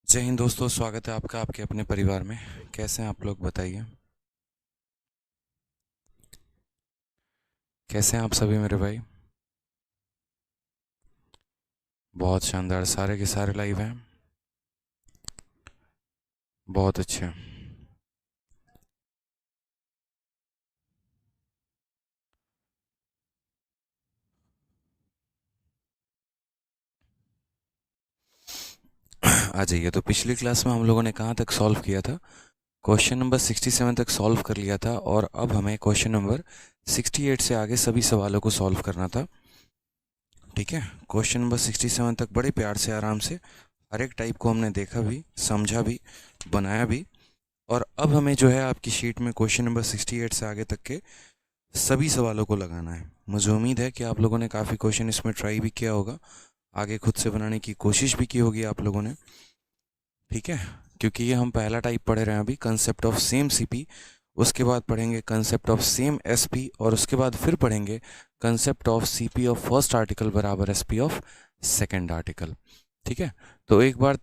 जय हिंद दोस्तों, स्वागत है आपका आपके अपने परिवार में। कैसे हैं आप लोग, बताइए। कैसे हैं आप सभी मेरे भाई? बहुत शानदार, सारे के सारे लाइव हैं। बहुत अच्छे। आ जाइए। तो पिछली क्लास में हम लोगों ने कहाँ तक सॉल्व किया था? क्वेश्चन नंबर 67 तक सॉल्व कर लिया था, और अब हमें क्वेश्चन नंबर 68 से आगे सभी सवालों को सॉल्व करना था। ठीक है, क्वेश्चन नंबर 67 तक बड़े प्यार से, आराम से हर एक टाइप को हमने देखा भी, समझा भी, बनाया भी। और अब हमें जो है आपकी शीट में क्वेश्चन नंबर 68 से आगे तक के सभी सवालों को लगाना है। मुझे उम्मीद है कि आप लोगों ने काफ़ी क्वेश्चन इसमें ट्राई भी किया होगा, आगे खुद से बनाने की कोशिश भी की होगी आप लोगों ने। ठीक है, क्योंकि ये हम पहला टाइप पढ़ रहे हैं अभी, कंसेप्ट ऑफ सेम सीपी। उसके बाद पढ़ेंगे कंसेप्ट ऑफ सेम एसपी, और उसके बाद फिर पढ़ेंगे concept of CP of first article बराबर एसपी ऑफ सेकेंड आर्टिकल। ठीक है, तो एक बार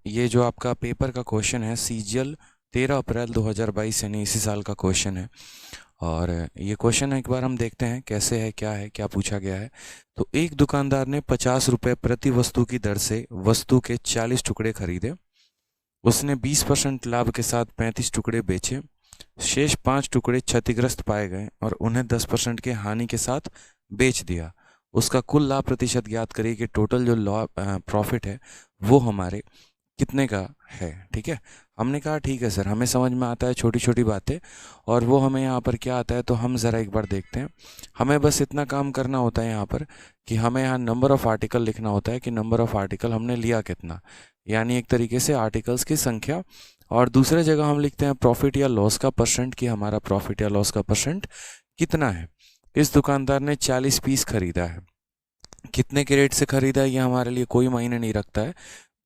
ये जो आपका पेपर का क्वेश्चन है, सीजीएल 13 अप्रैल 2022 यानी इसी साल का क्वेश्चन है। और ये क्वेश्चन एक बार हम देखते हैं कैसे है, क्या पूछा गया है। तो एक दुकानदार ने 50 रुपये प्रति वस्तु की दर से वस्तु के 40 टुकड़े खरीदे। उसने 20% लाभ के साथ 35 टुकड़े बेचे। शेष 5 टुकड़े क्षतिग्रस्त पाए गए और उन्हें 10% के हानि के साथ बेच दिया। उसका कुल लाभ प्रतिशत ज्ञात करिए कि टोटल जो प्रॉफिट है वो हमारे कितने का है। ठीक है, हमने कहा ठीक है सर, हमें समझ में आता है छोटी छोटी बातें, और वो हमें यहाँ पर क्या आता है तो हम ज़रा एक बार देखते हैं। हमें बस इतना काम करना होता है यहाँ पर कि हमें यहाँ नंबर ऑफ़ आर्टिकल लिखना होता है कि नंबर ऑफ़ आर्टिकल हमने लिया कितना, यानी एक तरीके से आर्टिकल्स की संख्या। और दूसरे जगह हम लिखते हैं प्रॉफिट या लॉस का परसेंट, कि हमारा प्रॉफिट या लॉस का परसेंट कितना है। इस दुकानदार ने 40 पीस खरीदा है। कितने के रेट से खरीदा है ये हमारे लिए कोई मायने नहीं रखता है।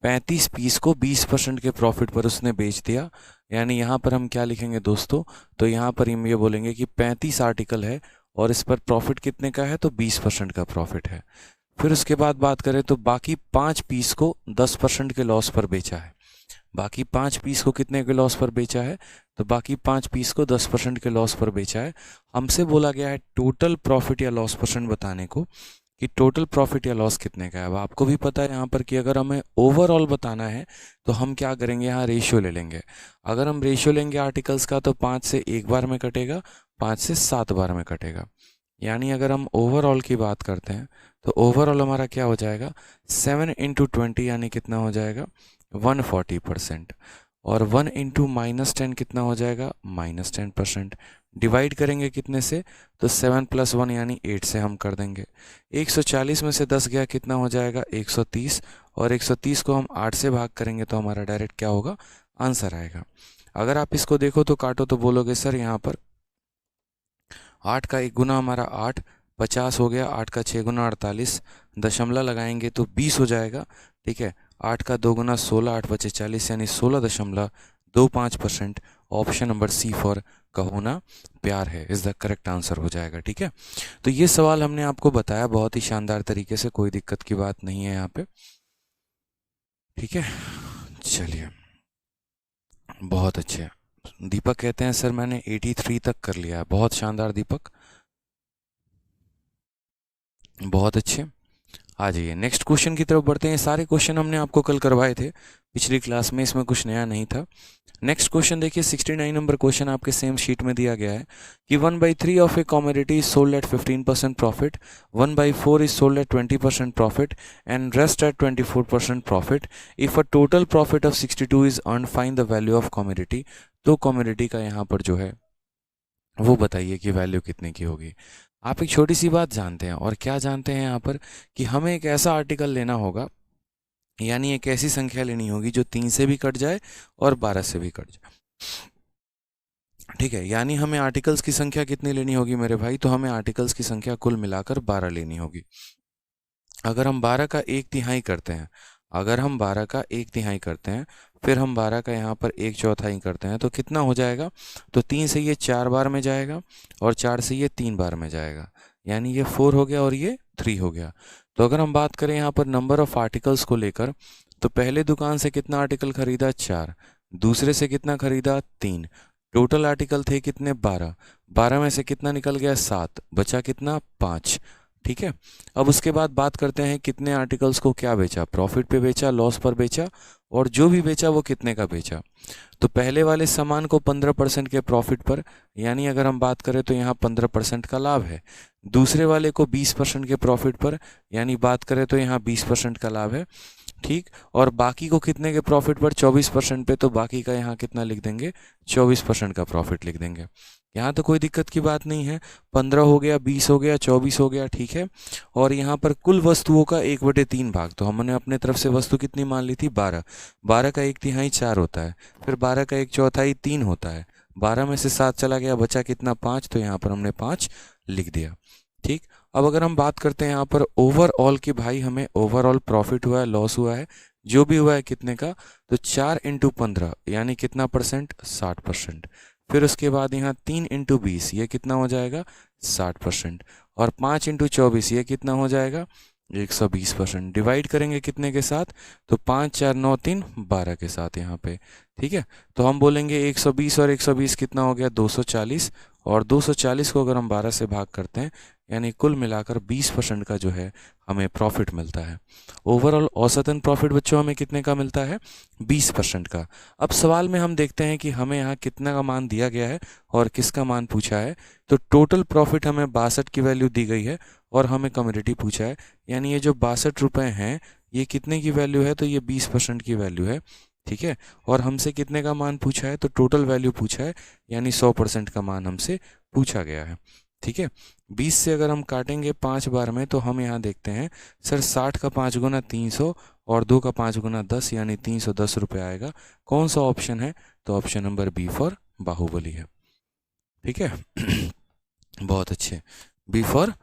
35 पीस को 20% के प्रॉफिट पर उसने बेच दिया। यानी यहाँ पर हम क्या लिखेंगे दोस्तों, तो यहाँ पर हम ये बोलेंगे कि 35 आर्टिकल है और इस पर प्रॉफिट कितने का है, तो 20% का प्रॉफिट है। फिर उसके बाद बात करें तो बाकी 5 पीस को 10% के लॉस पर बेचा है। बाकी 5 पीस को कितने के लॉस पर बेचा है, तो बाकी 5 पीस को 10% के लॉस पर बेचा है। हमसे बोला गया है टोटल प्रॉफिट या लॉस परसेंट बताने को, कि टोटल प्रॉफिट या लॉस कितने का है। अब आपको भी पता है यहाँ पर कि अगर हमें ओवरऑल बताना है तो हम क्या करेंगे, यहाँ रेशियो ले लेंगे। अगर हम रेशियो लेंगे आर्टिकल्स का तो 5 से 1 बार में कटेगा, 5 से 7 बार में कटेगा। यानी अगर हम ओवरऑल की बात करते हैं तो ओवरऑल हमारा क्या हो जाएगा, 7 इंटू 20 यानी कितना हो जाएगा, 140%। और 1 इंटू -10 कितना हो जाएगा, -10%। डिवाइड करेंगे कितने से, तो 7 + 1 यानी 8 से हम कर देंगे। 140 में से 10 गया, कितना हो जाएगा, 130। और 130 को हम 8 से भाग करेंगे तो हमारा डायरेक्ट क्या होगा, आंसर आएगा। अगर आप इसको देखो तो काटो तो बोलोगे सर यहाँ पर 8 का 1 गुना हमारा 8, 50 हो गया। 8 का 6 गुना 48, दशमलव लगाएंगे तो 20 हो जाएगा। ठीक है, 8 का 2 गुना 16, 8 बचे 40 यानी 16.25%। ऑप्शन नंबर सी फॉर कहो ना प्यार है इज द करेक्ट आंसर हो जाएगा। ठीक है, तो ये सवाल हमने आपको बताया बहुत ही शानदार तरीके से, कोई दिक्कत की बात नहीं है यहाँ पे। ठीक है, चलिए, बहुत अच्छे। दीपक कहते हैं सर मैंने 83 तक कर लिया है। बहुत शानदार दीपक, बहुत अच्छे। आ जाइए नेक्स्ट क्वेश्चन की तरफ बढ़ते हैं। सारे क्वेश्चन हमने आपको कल करवाए थे पिछली क्लास में, इसमें कुछ नया नहीं था। नेक्स्ट क्वेश्चन देखिए, 69 नंबर क्वेश्चन आपके सेम शीट में दिया गया है कि 1/3 of A commodity is sold at 15% profit, 1/4 is sold at 20% profit and rest at 24% profit. If a total profit of 62 is earn, find the value of commodity. तो commodity का यहाँ पर जो है वो बताइए कि वैल्यू कितने की होगी। आप एक छोटी सी बात जानते हैं, और क्या जानते हैं यहाँ पर, कि हमें एक ऐसा आर्टिकल लेना होगा, यानी एक ऐसी संख्या लेनी होगी जो 3 से भी कट जाए और 12 से भी कट जाए। ठीक है, यानी हमें आर्टिकल्स की संख्या कितनी लेनी होगी मेरे भाई, तो हमें आर्टिकल्स की संख्या कुल मिलाकर 12 लेनी होगी। अगर हम 12 का 1/3 करते हैं, अगर हम 12 का 1/3 करते हैं, फिर हम 12 का यहाँ पर 1/4 करते हैं, तो कितना हो जाएगा, तो 3 से ये 4 बार में जाएगा और 4 से ये 3 बार में जाएगा, यानी ये 4 हो गया और ये 3 हो गया। तो अगर हम बात करें यहाँ पर नंबर ऑफ आर्टिकल्स को लेकर, तो पहले दुकान से कितना आर्टिकल खरीदा 4, दूसरे से कितना खरीदा 3, टोटल आर्टिकल थे कितने 12, 12 में से कितना निकल गया 7, बचा कितना 5। ठीक है, अब उसके बाद बात करते हैं कितने आर्टिकल्स को क्या बेचा, प्रॉफिट पे बेचा, लॉस पर बेचा, और जो भी बेचा वो कितने का बेचा। तो पहले वाले सामान को 15% के प्रॉफिट पर, यानी अगर हम बात करें तो यहाँ 15% का लाभ है। दूसरे वाले को 20% के प्रॉफिट पर, यानी बात करें तो यहाँ 20% का लाभ है। ठीक, और बाकी को कितने के प्रॉफिट पर, 24% पे, तो बाकी का यहाँ कितना लिख देंगे, 24% का प्रॉफिट लिख देंगे। यहाँ तो कोई दिक्कत की बात नहीं है, 15 हो गया, 20 हो गया, 24 हो गया। ठीक है, और यहाँ पर कुल वस्तुओं का 1/3 भाग, तो हमने अपने तरफ से वस्तु कितनी मान ली थी 12, 12 का 1/3 4 होता है, फिर 12 का 1/4 3 होता है, 12 में से 7 चला गया, बचा कितना 5, तो यहाँ पर हमने 5 लिख दिया। ठीक, अब अगर हम बात करते हैं यहाँ पर ओवरऑल की, भाई हमें ओवरऑल प्रॉफिट हुआ है, लॉस हुआ है, जो भी हुआ है कितने का, तो 4 × 15 यानी कितना परसेंट, 60%। फिर उसके बाद यहाँ 3 × 20 ये कितना हो जाएगा, 60%, और 5 × 24 ये कितना हो जाएगा, 120%। डिवाइड करेंगे कितने के साथ, तो 5 4 9 3 12 के साथ यहाँ पे। ठीक है, तो हम बोलेंगे 120 और 120 कितना हो गया, 240, और 240 को अगर हम 12 से भाग करते हैं, यानी कुल मिलाकर 20% का जो है हमें प्रॉफिट मिलता है। ओवरऑल औसतन प्रॉफिट बच्चों हमें कितने का मिलता है, 20% का। अब सवाल में हम देखते हैं कि हमें यहाँ कितना का मान दिया गया है और किसका मान पूछा है। तो टोटल प्रॉफिट हमें 62 की वैल्यू दी गई है और हमें कम्युनिटी पूछा है, यानी ये जो 62 रुपये हैं ये कितने की वैल्यू है, तो ये 20% की वैल्यू है। ठीक है, और हमसे कितने का मान पूछा है, तो टोटल वैल्यू पूछा है, यानी 100% का मान हमसे पूछा गया है। ठीक है, 20 से अगर हम काटेंगे 5 बार में, तो हम यहाँ देखते हैं सर 60 का 5 गुना 300 और 2 का 5 गुना 10, यानी 310 रुपये आएगा। कौन सा ऑप्शन है, तो option number B for Baahubali है। ठीक है बहुत अच्छे, बी फॉर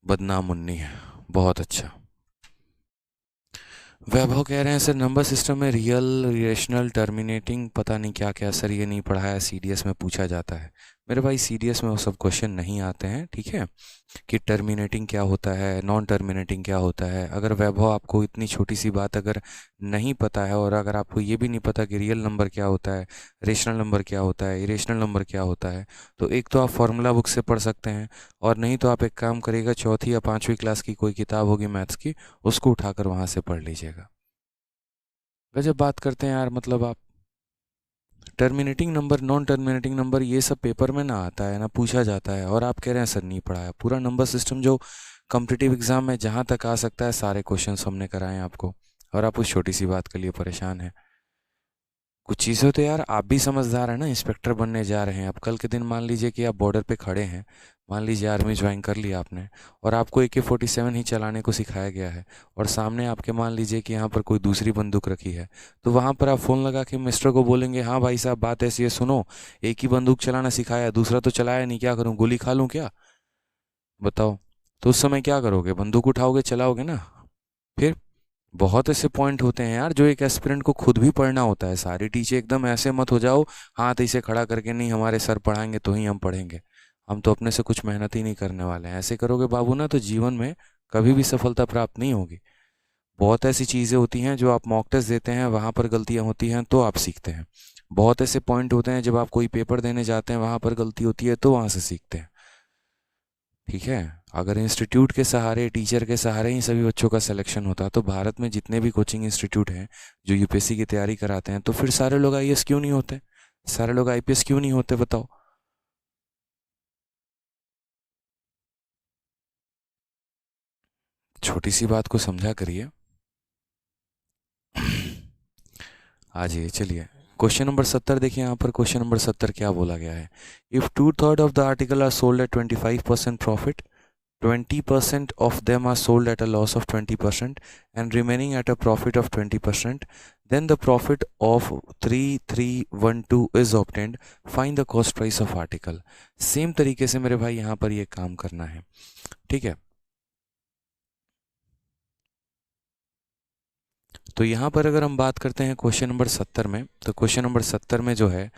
बदनाम मुन्नी है, बहुत अच्छा। वैभव कह रहे हैं सर नंबर सिस्टम में रियल, रिलेशनल, टर्मिनेटिंग, पता नहीं क्या क्या सर, ये नहीं पढ़ाया, सीडीएस में पूछा जाता है। मेरे भाई सीडीएस में वो सब क्वेश्चन नहीं आते हैं। ठीक है, कि टर्मिनेटिंग क्या होता है, नॉन टर्मिनेटिंग क्या होता है। अगर वैभव आपको इतनी छोटी सी बात अगर नहीं पता है, और अगर आपको ये भी नहीं पता कि रियल नंबर क्या होता है, रेशनल नंबर क्या होता है, इरेशनल नंबर क्या होता है, तो एक तो आप फॉर्मूला बुक से पढ़ सकते हैं, और नहीं तो आप एक काम करिएगा, चौथी या 5वीं क्लास की कोई किताब होगी मैथ्स की, उसको उठाकर वहाँ से पढ़ लीजिएगा। जब बात करते हैं यार, मतलब आप terminating number, non terminating number, ये सब पेपर में ना आता है, ना पूछा जाता है, और आप कह रहे हैं सर नहीं पढ़ाया। पूरा नंबर सिस्टम जो कॉम्पिटिटिव एग्जाम में जहाँ तक आ सकता है सारे क्वेश्चंस हमने कराए हैं आपको, और आप उस छोटी सी बात के लिए परेशान हैं। कुछ चीज़ें तो यार आप भी समझदार हैं ना, इंस्पेक्टर बनने जा रहे हैं। अब कल के दिन मान लीजिए कि आप बॉर्डर पे खड़े हैं, मान लीजिए आर्मी ज्वाइन कर लिया आपने, और आपको AK-47 ही चलाने को सिखाया गया है, और सामने आपके मान लीजिए कि यहाँ पर कोई दूसरी बंदूक रखी है, तो वहाँ पर आप फ़ोन लगा के मिस्टर को बोलेंगे, हाँ भाई साहब बात ऐसी है, सुनो, एक ही बंदूक चलाना सिखाया, दूसरा तो चलाया नहीं, क्या करूँ, गोली खा लूँ क्या, बताओ। तो उस समय क्या करोगे, बंदूक उठाओगे, चलाओगे ना। फिर बहुत ऐसे पॉइंट होते हैं यार जो एक एस्पिरेंट को खुद भी पढ़ना होता है। सारी टीचर एकदम ऐसे मत हो जाओ, हाथ इसे खड़ा करके, नहीं हमारे सर पढ़ाएंगे तो ही हम पढ़ेंगे, हम तो अपने से कुछ मेहनत ही नहीं करने वाले हैं। ऐसे करोगे बाबू ना, तो जीवन में कभी भी सफलता प्राप्त नहीं होगी। बहुत ऐसी चीज़ें होती हैं जो आप मॉक टेस्ट देते हैं, वहाँ पर गलतियाँ होती हैं तो आप सीखते हैं। बहुत ऐसे पॉइंट होते हैं जब आप कोई पेपर देने जाते हैं, वहाँ पर गलती होती है तो वहाँ से सीखते हैं। ठीक है, अगर इंस्टीट्यूट के सहारे, टीचर के सहारे ही सभी बच्चों का सिलेक्शन होता, तो भारत में जितने भी कोचिंग इंस्टीट्यूट हैं जो यूपीएससी की तैयारी कराते हैं, तो फिर सारे लोग आईएएस क्यों नहीं होते, सारे लोग आईपीएस क्यों नहीं होते, बताओ। छोटी सी बात को समझा करिए। आ जाइए, चलिए क्वेश्चन नंबर 70 देखिए। यहाँ पर क्वेश्चन नंबर 70 क्या बोला गया है, if 2/3 of the article are sold at 25% profit, 20% of them are sold at a loss of 20% and remaining at a profit of 20%, then the profit of 3312 is obtained. Find the cost price of article. Same तरीके से मेरे भाई यहाँ पर ये काम करना है। ठीक है, तो यहाँ पर अगर हम बात करते हैं क्वेश्चन नंबर 70 में, तो क्वेश्चन नंबर 70 में जो है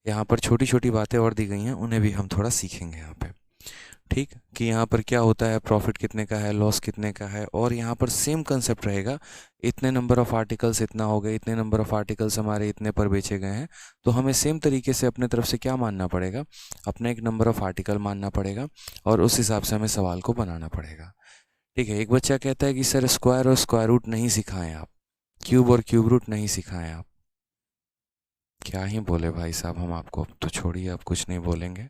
यहाँ पर छोटी छोटी बातें और दी गई हैं, उन्हें भी हम थोड़ा सीखेंगे यहाँ पे। ठीक, कि यहाँ पर क्या होता है, प्रॉफिट कितने का है, लॉस कितने का है, और यहाँ पर सेम कंसेप्ट रहेगा, इतने नंबर ऑफ आर्टिकल्स इतना हो गए, इतने नंबर ऑफ आर्टिकल्स हमारे इतने पर बेचे गए हैं, तो हमें सेम तरीके से अपने तरफ से क्या मानना पड़ेगा, अपना एक नंबर ऑफ आर्टिकल मानना पड़ेगा और उस हिसाब से हमें सवाल को बनाना पड़ेगा। ठीक है, एक बच्चा कहता है कि सर स्क्वायर और स्क्वायर रूट नहीं सिखाएं आप, क्यूब और क्यूब रूट नहीं सिखाएं आप। क्या ही बोले भाई साहब हम आपको, अब तो छोड़िए, अब कुछ नहीं बोलेंगे।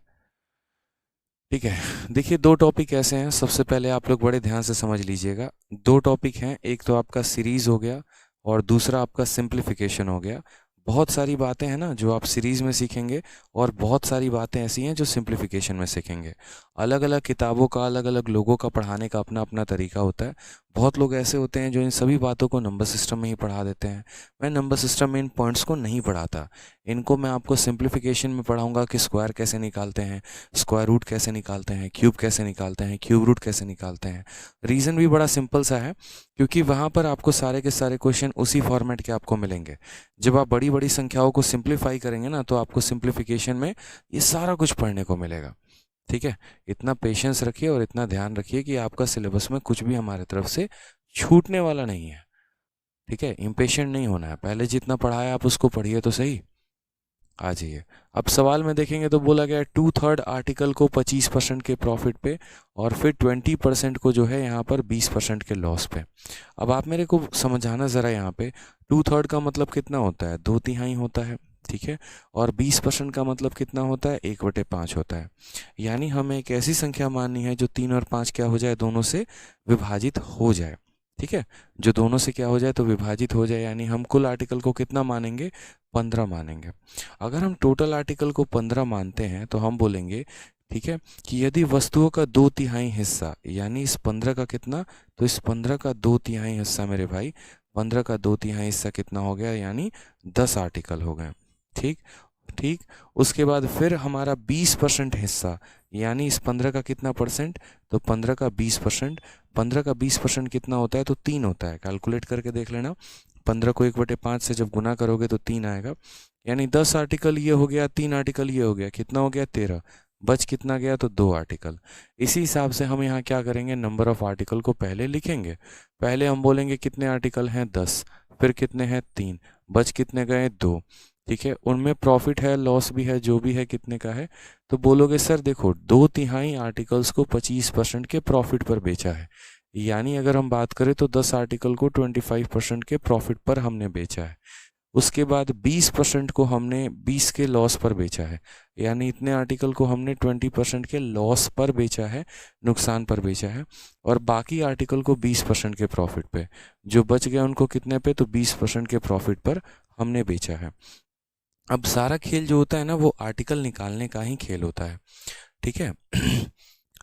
ठीक है, देखिए दो टॉपिक ऐसे हैं, सबसे पहले आप लोग बड़े ध्यान से समझ लीजिएगा। दो टॉपिक हैं, एक तो आपका सीरीज हो गया और दूसरा आपका सिंप्लीफिकेशन हो गया। बहुत सारी बातें हैं ना जो आप सीरीज में सीखेंगे और बहुत सारी बातें ऐसी हैं जो सिंप्लीफिकेशन में सीखेंगे। अलग अलग किताबों का, अलग अलग लोगों का पढ़ाने का अपना अपना तरीका होता है। बहुत लोग ऐसे होते हैं जो इन सभी बातों को नंबर सिस्टम में ही पढ़ा देते हैं। मैं नंबर सिस्टम में इन पॉइंट्स को नहीं पढ़ाता, इनको मैं आपको सिंप्लीफिकेशन में पढ़ाऊंगा कि स्क्वायर कैसे निकालते हैं, स्क्वायर रूट कैसे निकालते हैं, क्यूब कैसे निकालते हैं, क्यूब रूट कैसे निकालते हैं। रीज़न भी बड़ा सिंपल सा है, क्योंकि वहाँ पर आपको सारे के सारे क्वेश्चन उसी फॉर्मेट के आपको मिलेंगे। जब आप बड़ी बड़ी संख्याओं को सिंप्लीफाई करेंगे ना, तो आपको सिंप्लीफिकेशन में ये सारा कुछ पढ़ने को मिलेगा। ठीक है, इतना पेशेंस रखिए और इतना ध्यान रखिए कि आपका सिलेबस में कुछ भी हमारे तरफ से छूटने वाला नहीं है। ठीक है, इम्पेशेंट नहीं होना है, पहले जितना पढ़ाया आप उसको पढ़िए तो सही। आ जाइए, अब सवाल में देखेंगे तो बोला गया 2/3 आर्टिकल को 25% के प्रॉफिट पे और फिर 20% को जो है यहाँ पर 20% के लॉस पे। अब आप मेरे को समझाना ज़रा, यहाँ पे 2/3 का मतलब कितना होता है, 2/3 होता है। ठीक है, और 20% का मतलब कितना होता है, 1/5 होता है। यानी हमें एक ऐसी संख्या माननी है जो 3 और 5 क्या हो जाए, दोनों से विभाजित हो जाए। ठीक है, जो दोनों से क्या हो जाए तो विभाजित हो जाए, यानी हम कुल आर्टिकल को कितना मानेंगे, 15 मानेंगे। अगर हम टोटल आर्टिकल को 15 मानते हैं तो हम बोलेंगे, ठीक है, कि यदि वस्तुओं का 2/3 हिस्सा, यानी इस 15 का कितना, तो इस 15 का 2/3 हिस्सा मेरे भाई, 15 का 2/3 हिस्सा कितना हो गया, यानी 10 आर्टिकल हो गए। ठीक ठीक, उसके बाद फिर हमारा 20% हिस्सा, यानी इस 15 का कितना परसेंट, तो 15 का 20%। 15 का 20% कितना होता है, तो 3 होता है। कैलकुलेट करके देख लेना, 15 को 1/5 से जब गुना करोगे तो 3 आएगा। यानी 10 आर्टिकल ये हो गया, 3 आर्टिकल ये हो गया, कितना हो गया, 13। बच कितना गया, तो 2 आर्टिकल। इसी हिसाब से हम यहाँ क्या करेंगे, नंबर ऑफ आर्टिकल को पहले लिखेंगे। पहले हम बोलेंगे कितने आर्टिकल हैं, 10, फिर कितने हैं, 3, बच कितने गए, 2। ठीक है, उनमें प्रॉफिट है, लॉस भी है, जो भी है कितने का है, तो बोलोगे सर देखो 2/3 आर्टिकल्स को 25% के प्रॉफिट पर बेचा है। यानी अगर हम बात करें तो 10 आर्टिकल को 25% के प्रॉफिट पर हमने बेचा है। उसके बाद 20% को हमने 20 के लॉस पर बेचा है, यानी इतने आर्टिकल को हमने 20% के लॉस पर बेचा है, नुकसान पर बेचा है। और बाकी आर्टिकल को 20% के प्रॉफिट पे, जो बच गया उनको कितने पे, तो 20% के प्रॉफिट पर हमने बेचा है। अब सारा खेल जो होता है ना, वो आर्टिकल निकालने का ही खेल होता है। ठीक है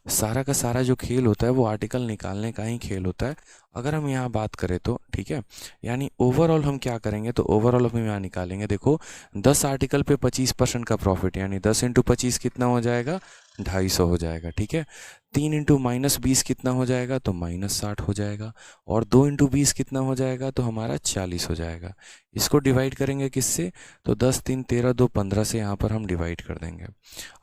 सारा का सारा जो खेल होता है वो आर्टिकल निकालने का ही खेल होता है। अगर हम यहाँ बात करें तो ठीक है, यानी ओवरऑल हम क्या करेंगे, तो ओवरऑल हम यहाँ निकालेंगे। देखो 10 आर्टिकल पे 25% का प्रॉफिट, यानी 10 × 25 कितना हो जाएगा, 250 हो जाएगा। ठीक है, 3 × -20 कितना हो जाएगा, तो -60 हो जाएगा। और 2 × 20 कितना हो जाएगा, तो हमारा 40 हो जाएगा। इसको डिवाइड करेंगे किससे, तो 10 3 13 2 15 से यहाँ पर हम डिवाइड कर देंगे।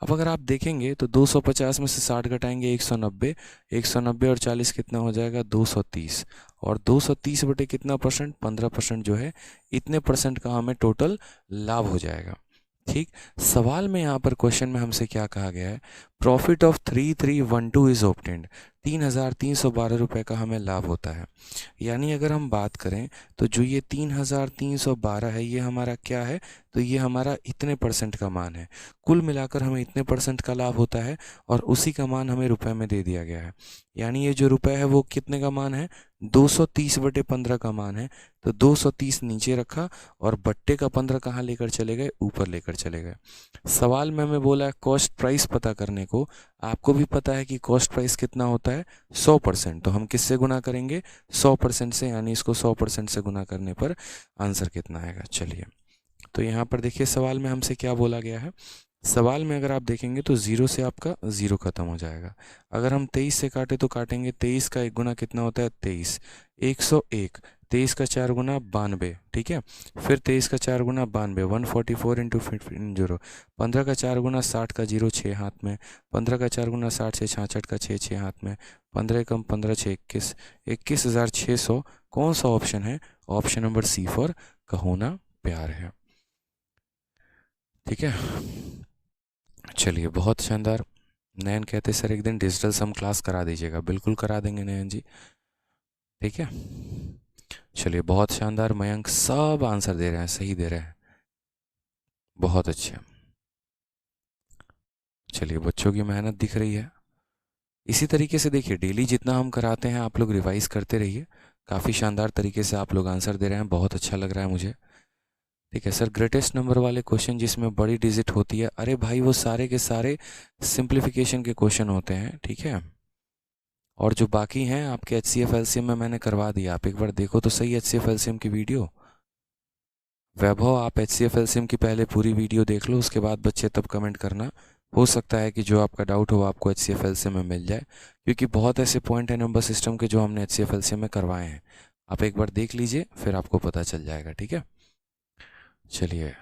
अब अगर आप देखेंगे तो 250 में से 60 घटाएंगे, 190, 190 और 40 कितना हो जाएगा, 230। और 230 बटे कितना परसेंट, 15% जो है, इतने परसेंट का हमें टोटल लाभ हो जाएगा। ठीक, सवाल में यहाँ पर क्वेश्चन में हमसे क्या कहा गया है, प्रॉफिट ऑफ 3312 इज ऑब्टेन्ड, 3312 रुपये का हमें लाभ होता है। यानी अगर हम बात करें तो जो ये 3312 है, ये हमारा क्या है, तो ये हमारा इतने परसेंट का मान है। कुल मिलाकर हमें इतने परसेंट का लाभ होता है और उसी का मान हमें रुपए में दे दिया गया है। यानी ये जो रुपए है वो कितने का मान है, 230/15 का मान है। तो 230 नीचे रखा और बट्टे का 15 कहाँ लेकर चले गए, ऊपर लेकर चले गए। सवाल में हमें बोला है कॉस्ट प्राइस पता करने को। आपको भी पता है कि कॉस्ट प्राइस कितना होता है, 100%। तो हम किससे गुना करेंगे, 100% से, यानी इसको 100% से गुना करने पर आंसर कितना आएगा। चलिए, तो यहाँ पर देखिए सवाल में हमसे क्या बोला गया है, सवाल में अगर आप देखेंगे तो 0 से आपका 0 खत्म हो जाएगा। अगर हम 23 से काटे तो काटेंगे, 23 का 1 गुना कितना होता है 23, 101, 23 का 4 गुना 92, ठीक है। फिर 23 का 4 गुना 92, 144 इंटू 0, 15 का 4 गुना 60 का 0 6 हाथ में, 15 का 4 गुना 60 से 66 का 6 6 हाथ में, 15 कम 15 6 21, 21,600। कौन सा ऑप्शन है? ऑप्शन नंबर सी फॉर कहो ना प्यार है, ठीक है। चलिए बहुत शानदार। नयन कहते सर एक दिन डिजिटल सम क्लास करा दीजिएगा। बिल्कुल करा देंगे नयन जी, ठीक है। चलिए बहुत शानदार। मयंक सब आंसर दे रहे हैं, सही दे रहे हैं, बहुत अच्छे। चलिए बच्चों की मेहनत दिख रही है। इसी तरीके से देखिए डेली जितना हम कराते हैं आप लोग रिवाइज करते रहिए। काफ़ी शानदार तरीके से आप लोग आंसर दे रहे हैं, बहुत अच्छा लग रहा है मुझे, ठीक है। सर ग्रेटेस्ट नंबर वाले क्वेश्चन जिसमें बड़ी डिजिट होती है, अरे भाई वो सारे के सारे सिंप्लीफिकेशन के क्वेश्चन होते हैं, ठीक है। और जो बाकी हैं आपके HCF LCM में मैंने करवा दिया, आप एक बार देखो तो सही HCF LCM की वीडियो। वैभव आप HCF LCM की पहले पूरी वीडियो देख लो, उसके बाद बच्चे तब कमेंट करना। हो सकता है कि जो आपका डाउट हो आपको HCF LCM में मिल जाए, क्योंकि बहुत ऐसे पॉइंट है नंबर सिस्टम के जो हमने HCF LCM में करवाए हैं। आप एक बार देख लीजिए फिर आपको पता चल जाएगा, ठीक है। चलिए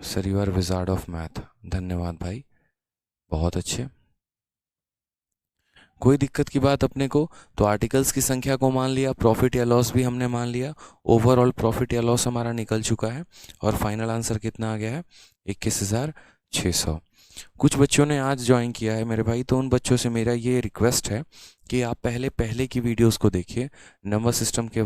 sir you are wizard of math, धन्यवाद भाई, बहुत अच्छे। कोई दिक्कत की बात अपने को तो आर्टिकल्स की संख्या को मान लिया, प्रॉफिट या लॉस भी हमने मान लिया, ओवरऑल प्रॉफिट या लॉस हमारा निकल चुका है और फाइनल आंसर कितना आ गया है 21,600। कुछ बच्चों ने आज ज्वाइन किया है मेरे भाई, तो उन बच्चों से मेरा ये रिक्वेस्ट है कि आप पहले की वीडियोस को देखिए, नंबर सिस्टम के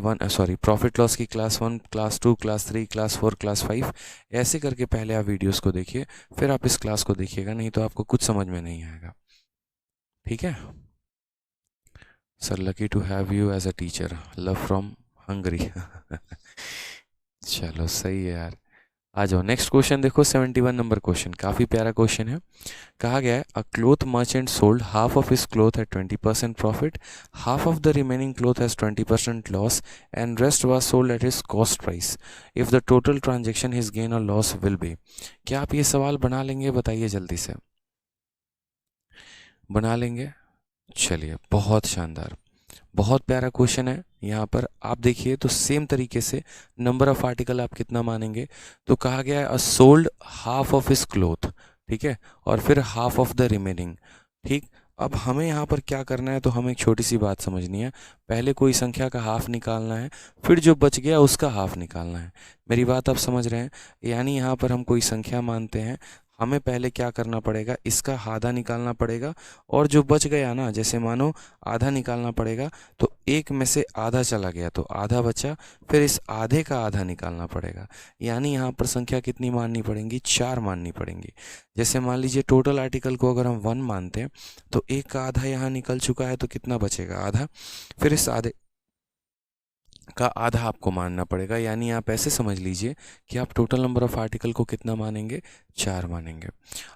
प्रॉफिट लॉस की class 1, class 2, class 3, class 4, class 5 ऐसे करके पहले आप वीडियोस को देखिए, फिर आप इस क्लास को देखिएगा, नहीं तो आपको कुछ समझ में नहीं आएगा, ठीक है। Sir lucky to have you as a teacher, love from Hungary. चलो सही है यार। आ जाओ नेक्स्ट क्वेश्चन देखो, 71 नंबर क्वेश्चन, काफ़ी प्यारा क्वेश्चन है। कहा गया है a cloth merchant sold half of his cloth at 20% profit, half of the remaining cloth has 20% loss and rest was sold at his cost price. If the total transaction his gain or loss will be. क्या आप ये सवाल बना लेंगे? बताइए जल्दी से, बना लेंगे? चलिए बहुत शानदार, बहुत प्यारा क्वेश्चन है। यहाँ पर आप देखिए तो सेम तरीके से नंबर ऑफ आर्टिकल आप कितना मानेंगे, तो कहा गया है अ sold half of his cloth, ठीक है, और फिर हाफ ऑफ द रिमेनिंग, ठीक। अब हमें यहाँ पर क्या करना है, तो हमें एक छोटी सी बात समझनी है। पहले कोई संख्या का हाफ निकालना है, फिर जो बच गया उसका हाफ निकालना है। मेरी बात आप समझ रहे हैं? यानी यहाँ पर हम कोई संख्या मानते हैं, हमें पहले क्या करना पड़ेगा, इसका आधा निकालना पड़ेगा, और जो बच गया ना, जैसे मानो आधा निकालना पड़ेगा, तो एक में से आधा चला गया तो आधा बचा, फिर इस आधे का आधा निकालना पड़ेगा। यानी यहाँ पर संख्या कितनी माननी पड़ेंगी? 4 माननी पड़ेंगी। जैसे मान लीजिए टोटल आर्टिकल को अगर हम 1 मानते हैं, तो एक का आधा यहाँ निकल चुका है, तो कितना बचेगा? आधा। फिर इस आधे का आधा आपको मानना पड़ेगा। यानी आप ऐसे समझ लीजिए कि आप टोटल नंबर ऑफ आर्टिकल को कितना मानेंगे? 4 मानेंगे।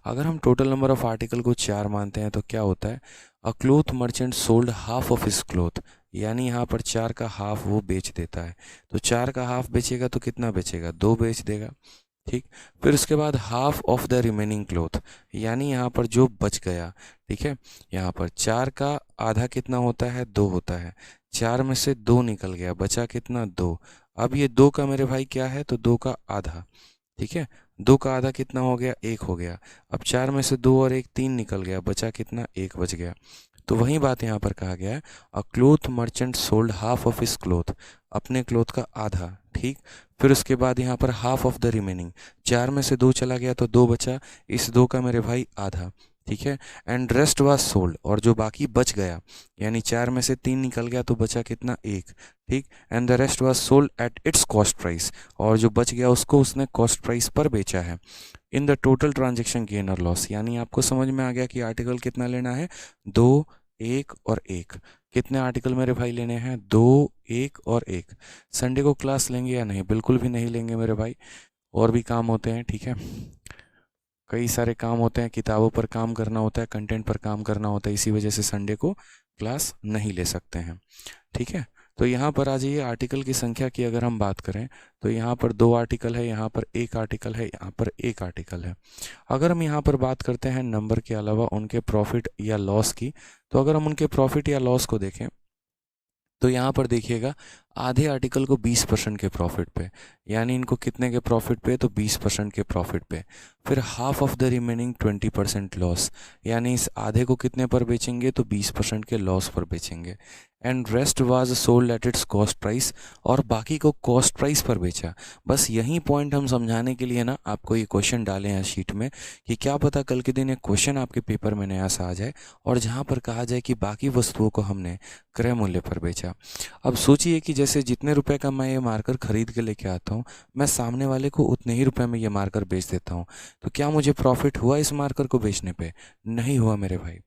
अगर हम टोटल नंबर ऑफ आर्टिकल को 4 मानते हैं तो क्या होता है? A cloth merchant sold half of his cloth, यानी यहाँ पर 4 का हाफ वो बेच देता है। तो 4 का हाफ बेचेगा तो कितना बेचेगा? 2 बेच देगा, ठीक। फिर उसके बाद half of the remaining cloth, यानी यहाँ पर जो बच गया, ठीक है। यहाँ पर 4 का आधा कितना होता है? 2 होता है। 4 में से 2 निकल गया, बचा कितना? 2। अब ये 2 का मेरे भाई क्या है? तो 2 का आधा, ठीक है। 2 का आधा कितना हो गया? 1 हो गया। अब 4 में से 2 और 1 3 निकल गया, बचा कितना? 1 बच गया। तो वही बात यहाँ पर कहा गया है, a cloth merchant sold half of his cloth, अपने क्लोथ का आधा, ठीक। फिर उसके बाद यहाँ पर हाफ ऑफ द रिमेनिंग, 4 में से 2 चला गया तो 2 बचा, इस 2 का मेरे भाई आधा, ठीक है। एंड रेस्ट वाज सोल्ड, और जो बाकी बच गया, यानी 4 में से 3 निकल गया तो बचा कितना? 1, ठीक। And the rest was sold at its cost price, और जो बच गया उसको उसने कॉस्ट प्राइस पर बेचा है। In the total transaction gain or loss, यानी आपको समझ में आ गया कि आर्टिकल कितना लेना है? 2, 1 और 1। कितने आर्टिकल मेरे भाई लेने हैं? 2, 1 और 1। संडे को क्लास लेंगे या नहीं? बिल्कुल भी नहीं लेंगे मेरे भाई, और भी काम होते हैं, ठीक है। कई सारे काम होते हैं, किताबों पर काम करना होता है, कंटेंट पर काम करना होता है, इसी वजह से संडे को क्लास नहीं ले सकते हैं, ठीक है। तो यहाँ पर आ जाइए, आर्टिकल की संख्या की अगर हम बात करें तो यहाँ पर 2 आर्टिकल है, यहाँ पर 1 आर्टिकल है, यहाँ पर 1 आर्टिकल है। अगर हम यहाँ पर बात करते हैं नंबर के अलावा उनके प्रॉफिट या लॉस की, तो अगर हम उनके प्रॉफिट या लॉस को देखें तो यहाँ पर देखिएगा आधे आर्टिकल को 20% के प्रॉफिट पे, यानी इनको कितने के प्रॉफिट पे, तो 20% के प्रॉफिट पे। फिर half of the remaining 20% loss, यानी इस आधे को कितने पर बेचेंगे, तो 20% के लॉस पर बेचेंगे। And rest was sold at its cost price, और बाकी को कॉस्ट प्राइस पर बेचा। बस यही पॉइंट हम समझाने के लिए ना आपको ये क्वेश्चन डाले हैं शीट में, कि क्या पता कल के दिन एक क्वेश्चन आपके पेपर में नया सा आ जाए और जहाँ पर कहा जाए कि बाकी वस्तुओं को हमने क्रय मूल्य पर बेचा। अब सोचिए कि जैसे जितने रुपए का मैं ये मार्कर खरीद के लेके आता हूँ, मैं सामने वाले को उतने ही रुपए में ये मार्कर बेच देता हूँ, तो क्या मुझे प्रॉफिट हुआ इस मार्कर को बेचने पे? नहीं हुआ मेरे भाई।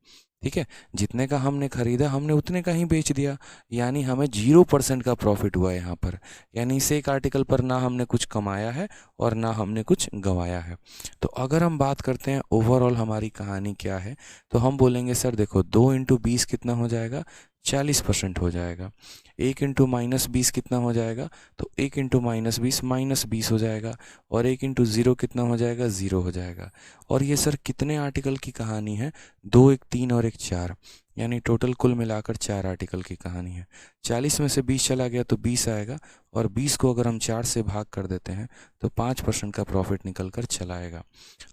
ठीक है, जितने का हमने खरीदा हमने उतने का ही बेच दिया, यानी हमें 0% का प्रॉफिट हुआ यहाँ पर। यानी इस एक आर्टिकल पर ना हमने कुछ कमाया है और ना हमने कुछ गंवाया है। तो अगर हम बात करते हैं ओवरऑल हमारी कहानी क्या है, तो हम बोलेंगे सर देखो 2 × 20 कितना हो जाएगा, 40% हो जाएगा। 1 × -20 कितना हो जाएगा, तो 1 × -20 -20 हो जाएगा। और 1 × 0 कितना हो जाएगा, 0 हो जाएगा। और ये सर कितने आर्टिकल की कहानी है, 2 1 3 और 1 4, यानी टोटल कुल मिलाकर 4 आर्टिकल की कहानी है। 40 में से 20 चला गया तो 20 आएगा, और 20 को अगर हम 4 से भाग कर देते हैं तो 5% का प्रॉफिट निकल कर चला आएगा।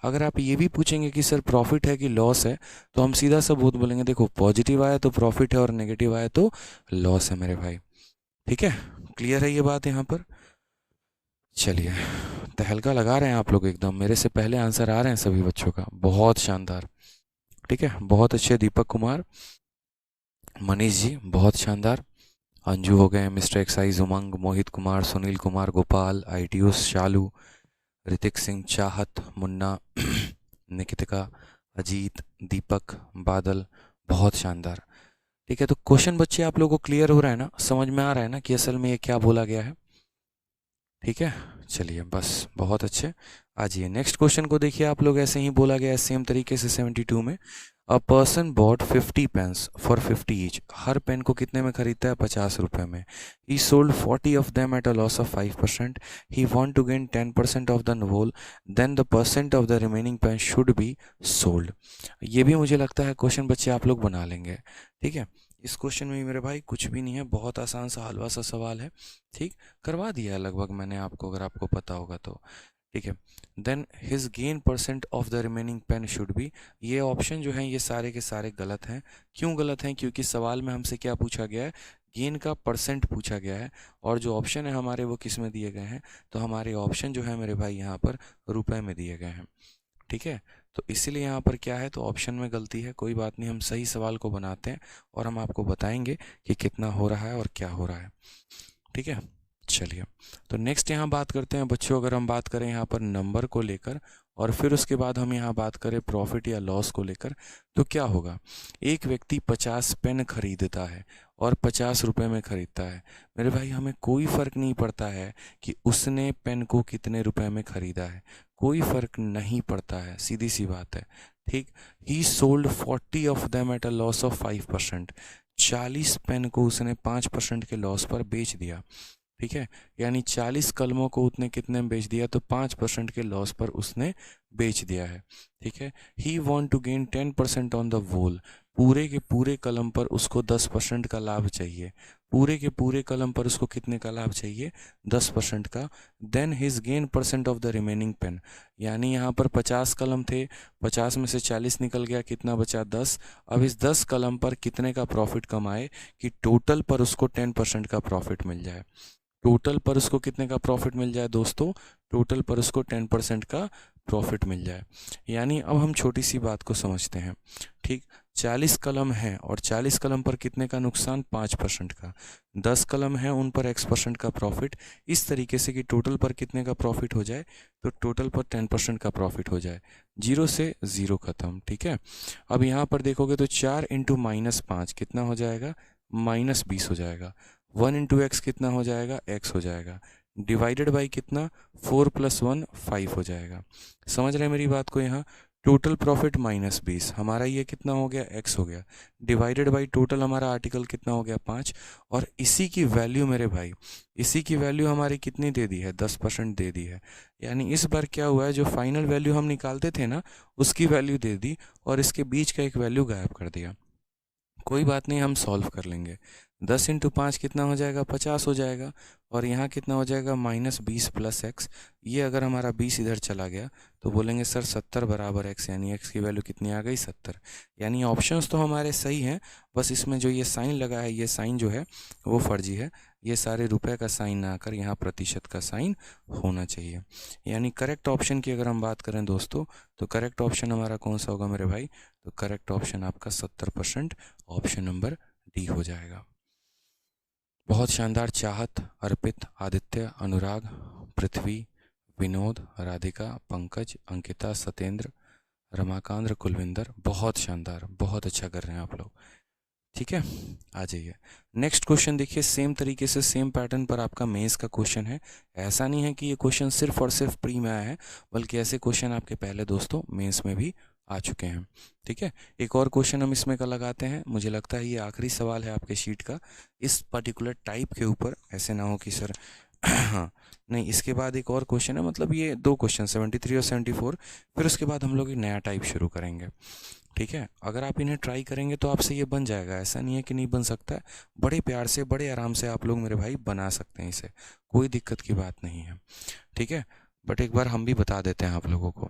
अगर आप ये भी पूछेंगे कि सर प्रॉफिट है कि लॉस है, तो हम सीधा सा बोलेंगे देखो पॉजिटिव आया तो प्रॉफिट है और नेगेटिव आया तो लॉस है मेरे भाई। ठीक है, क्लियर है ये बात यहाँ पर? चलिए, तहलका लगा रहे हैं आप लोग एकदम, मेरे से पहले आंसर आ रहे हैं सभी बच्चों का, बहुत शानदार। ठीक है, बहुत अच्छे। दीपक कुमार, मनीष जी बहुत शानदार। अंजू हो गए, मिस्टर एक्साइज उमंग, मोहित कुमार, सुनील कुमार, गोपाल, आईटीयूस, शालू, ऋतिक सिंह, चाहत, मुन्ना, निकितिका, अजीत, दीपक, बादल, बहुत शानदार। ठीक है, तो क्वेश्चन बच्चे आप लोगों को क्लियर हो रहा है ना, समझ में आ रहा है ना कि असल में ये क्या बोला गया है? ठीक है, चलिए बस बहुत अच्छे। आ जाइए नेक्स्ट क्वेश्चन को देखिए, आप लोग ऐसे ही बोला गया है सेम तरीके से 72 में। A person bought 50 pens for 50 each. हर पेन को कितने में खरीदता है, 50 रुपये में। He sold 40 of them at a loss of 5%। He want to gain 10% of the whole, then the percent of the remaining pen should be sold. ये भी मुझे लगता है क्वेश्चन बच्चे आप लोग बना लेंगे। ठीक है, इस क्वेश्चन में मेरे भाई कुछ भी नहीं है, बहुत आसान सा हलवा सा सवाल है। ठीक, करवा दिया है लगभग मैंने आपको, अगर आपको पता होगा तो। ठीक है, then his gain percent of the remaining pen should be. ये ऑप्शन जो हैं ये सारे के सारे गलत हैं। क्यों गलत हैं? क्योंकि सवाल में हमसे क्या पूछा गया है, गेन का परसेंट पूछा गया है, और जो ऑप्शन है हमारे वो किस में दिए गए हैं, तो हमारे ऑप्शन जो है मेरे भाई यहाँ पर रुपए में दिए गए हैं। ठीक है, तो इसीलिए यहाँ पर क्या है, तो ऑप्शन में गलती है। कोई बात नहीं, हम सही सवाल को बनाते हैं और हम आपको बताएंगे कि कितना हो रहा है और क्या हो रहा है। ठीक है, चलिए तो नेक्स्ट यहाँ बात करते हैं बच्चों, अगर हम बात करें यहाँ पर नंबर को लेकर, और फिर उसके बाद हम यहाँ बात करें प्रॉफिट या लॉस को लेकर, तो क्या होगा। एक व्यक्ति 50 पेन खरीदता है और 50 रुपये में खरीदता है। मेरे भाई हमें कोई फ़र्क नहीं पड़ता है कि उसने पेन को कितने रुपए में खरीदा है, कोई फ़र्क नहीं पड़ता है, सीधी सी बात है। ठीक, he sold 40 of them at a loss of 5%। 40 pen को उसने 5% के लॉस पर बेच दिया। ठीक है, यानी 40 कलमों को उसने कितने में बेच दिया, तो 5% के लॉस पर उसने बेच दिया है। ठीक है, he want to gain 10% on the whole. पूरे के पूरे कलम पर उसको 10% का लाभ चाहिए। पूरे के पूरे कलम पर उसको कितने का लाभ चाहिए, 10% का। Then his gain percent of the remaining pen, यानी यहाँ पर 50 कलम थे, 50 में से 40 निकल गया, कितना बचा, 10। अब इस 10 कलम पर कितने का प्रॉफिट कमाए कि टोटल पर उसको 10% का प्रॉफिट मिल जाए। टोटल पर उसको कितने का प्रॉफिट मिल जाए दोस्तों, टोटल पर उसको 10% का प्रॉफिट मिल जाए। यानी अब हम छोटी सी बात को समझते हैं। ठीक, 40 कलम हैं और 40 कलम पर कितने का नुकसान, 5% का। 10 कलम हैं, उन पर X% का प्रॉफिट, इस तरीके से कि टोटल पर कितने का प्रॉफिट हो जाए, तो टोटल पर 10% का प्रॉफिट हो जाए। 0 से 0 खत्म। ठीक है, अब यहाँ पर देखोगे तो 4 × -5 कितना हो जाएगा, -20 हो जाएगा। 1 × x कितना हो जाएगा, x हो जाएगा। डिवाइडेड बाई कितना, 4 + 1 5 हो जाएगा। समझ रहे हैं मेरी बात को यहाँ। टोटल प्रॉफिट माइनस 20, हमारा ये कितना हो गया x हो गया, डिवाइडेड बाई टोटल हमारा आर्टिकल कितना हो गया 5, और इसी की वैल्यू मेरे भाई, इसी की वैल्यू हमारी कितनी दे दी है 10% दे दी है। यानी इस बार क्या हुआ है, जो फाइनल वैल्यू हम निकालते थे ना उसकी वैल्यू दे दी और इसके बीच का एक वैल्यू गायब कर दिया। कोई बात नहीं, हम सॉल्व कर लेंगे। 10 इंटू 5 कितना हो जाएगा 50 हो जाएगा, और यहाँ कितना हो जाएगा -20 प्लस एक्स। ये अगर हमारा 20 इधर चला गया तो बोलेंगे सर 70 बराबर x, यानी x की वैल्यू कितनी आ गई 70। यानी ऑप्शंस तो हमारे सही हैं, बस इसमें जो ये साइन लगा है ये साइन जो है वो फर्जी है। ये सारे रुपए का साइन ना आकर यहाँ प्रतिशत का साइन होना चाहिए। यानी करेक्ट ऑप्शन की अगर हम बात करें दोस्तों, तो करेक्ट ऑप्शन हमारा कौन सा होगा मेरे भाई, तो करेक्ट ऑप्शन आपका 70% ऑप्शन नंबर डी हो जाएगा। बहुत शानदार। चाहत, अर्पित, आदित्य, अनुराग, पृथ्वी, विनोद, राधिका, पंकज, अंकिता, सत्येंद्र, रमाकांत, कुलविंदर, बहुत शानदार, बहुत अच्छा कर रहे हैं आप लोग। ठीक है, आ जाइए नेक्स्ट क्वेश्चन। देखिए सेम तरीके से सेम पैटर्न पर आपका मेंस का क्वेश्चन है। ऐसा नहीं है कि ये क्वेश्चन सिर्फ और सिर्फ प्री में आया है, बल्कि ऐसे क्वेश्चन आपके पहले दोस्तों मेंस में भी आ चुके हैं। ठीक है, एक और क्वेश्चन हम इसमें का लगाते हैं। मुझे लगता है ये आखिरी सवाल है आपके शीट का इस पर्टिकुलर टाइप के ऊपर। ऐसे ना हो कि सर हाँ नहीं, इसके बाद एक और क्वेश्चन है, मतलब ये दो क्वेश्चन 73 और 74, फिर उसके बाद हम लोग एक नया टाइप शुरू करेंगे। ठीक है, अगर आप इन्हें ट्राई करेंगे तो आपसे ये बन जाएगा, ऐसा नहीं है कि नहीं बन सकता है। बड़े प्यार से बड़े आराम से आप लोग मेरे भाई बना सकते हैं इसे, कोई दिक्कत की बात नहीं है। ठीक है, बट एक बार हम भी बता देते हैं आप लोगों को।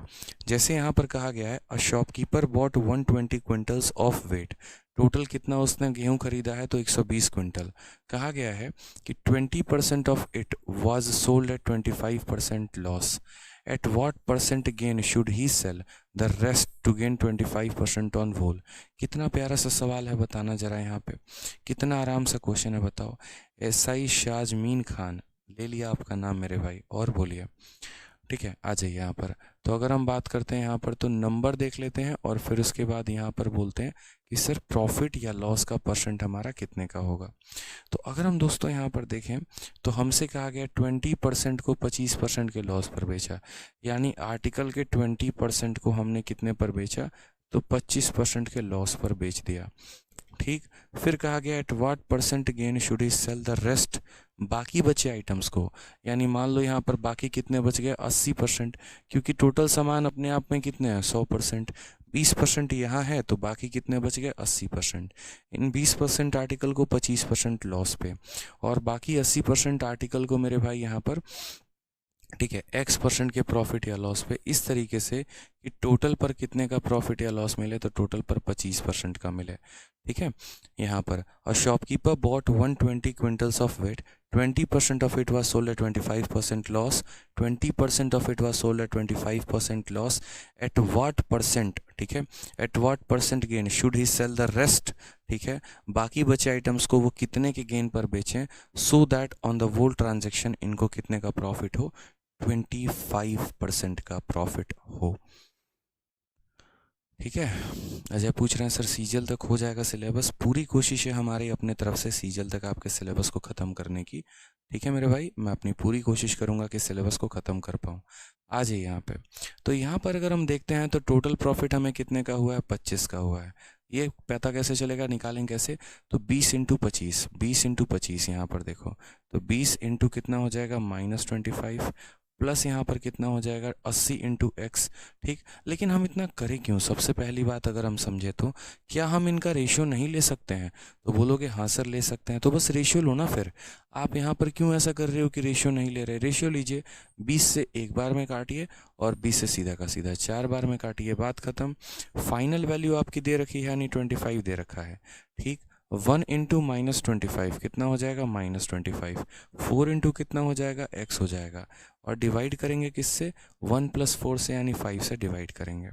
जैसे यहाँ पर कहा गया है a shopkeeper bought 120 quintals of wheat, total कितना उसने गेहूं खरीदा है, तो 120 क्विंटल। कहा गया है कि 20% of it was sold at 25% loss, at what percent gain should he sell the rest to gain 25% on whole. कितना प्यारा सा सवाल है, बताना जरा यहाँ पे, कितना आराम सा क्वेश्चन है, बताओ। SI शाजमीन खान, ले लिया आपका नाम मेरे भाई, और बोलिए। ठीक है, आ जाइए यहाँ पर। तो अगर हम बात करते हैं यहाँ पर, तो नंबर देख लेते हैं और फिर उसके बाद यहाँ पर बोलते हैं कि सर प्रॉफिट या लॉस का परसेंट हमारा कितने का होगा। तो अगर हम दोस्तों यहाँ पर देखें तो हमसे कहा गया 20% को 25% के लॉस पर बेचा, यानी आर्टिकल के 20% को हमने कितने पर बेचा, तो 25% के लॉस पर बेच दिया। ठीक, फिर कहा गया at what percent gain should he sell the rest, बाकी बचे आइटम्स को, यानी मान लो यहाँ पर बाकी कितने बच गए 80%, क्योंकि टोटल सामान अपने आप में कितने हैं 100%, 20% यहाँ है तो बाकी कितने बच गए 80%। इन 20% आर्टिकल को 25% लॉस पे, और बाकी 80% आर्टिकल को मेरे भाई यहाँ पर, ठीक है, x% के प्रॉफिट या लॉस पे, इस तरीके से कि टोटल पर कितने का प्रॉफिट या लॉस मिले, तो टोटल पर 25% का मिले। ठीक है, यहाँ पर a shopkeeper bought 120 quintals of wheat, 20% of it was sold at 25% loss, 20% of it was sold at 25% loss, at what percent, ठीक है, at what percent gain should he sell the rest, ठीक है, बाकी बचे आइटम्स को वो कितने के गेन पर बेचें, so that on the whole transaction इनको कितने का प्रॉफिट हो, 25% का प्रॉफिट हो। ठीक है, अजय पूछ रहे हैं सर सीजल तक हो जाएगा सिलेबस। पूरी कोशिश है हमारी अपने तरफ से सीजल तक आपके सिलेबस को ख़त्म करने की। ठीक है मेरे भाई, मैं अपनी पूरी कोशिश करूंगा कि सिलेबस को ख़त्म कर पाऊँ। आ जाइए यहाँ पे। तो यहाँ पर अगर हम देखते हैं तो टोटल प्रॉफिट हमें कितने का हुआ है, 25 का हुआ है। ये पता कैसे चलेगा, निकालेंगे कैसे, तो 20 इंटू 25, 20 इंटू 25 यहाँ पर देखो, तो 20 इंटू कितना हो जाएगा -25, प्लस यहाँ पर कितना हो जाएगा 80 इंटू एक्स। ठीक, लेकिन हम इतना करें क्यों, सबसे पहली बात अगर हम समझे तो क्या हम इनका रेशियो नहीं ले सकते हैं, तो बोलोगे हाँ सर ले सकते हैं, तो बस रेशियो लो ना। फिर आप यहाँ पर क्यों ऐसा कर रहे हो कि रेशियो नहीं ले रहे, रेशियो लीजिए। 20 से एक बार में काटिए और 20 से सीधा का सीधा 4 बार में काटिए, बात खत्म। फाइनल वैल्यू आपकी दे रखी है, यानी 25 दे रखा है। ठीक, 1 इंटू -25 कितना हो जाएगा -25, 4 इंटू कितना हो जाएगा x हो जाएगा, और डिवाइड करेंगे किससे, 1 + 4 से, यानी 5 से डिवाइड करेंगे।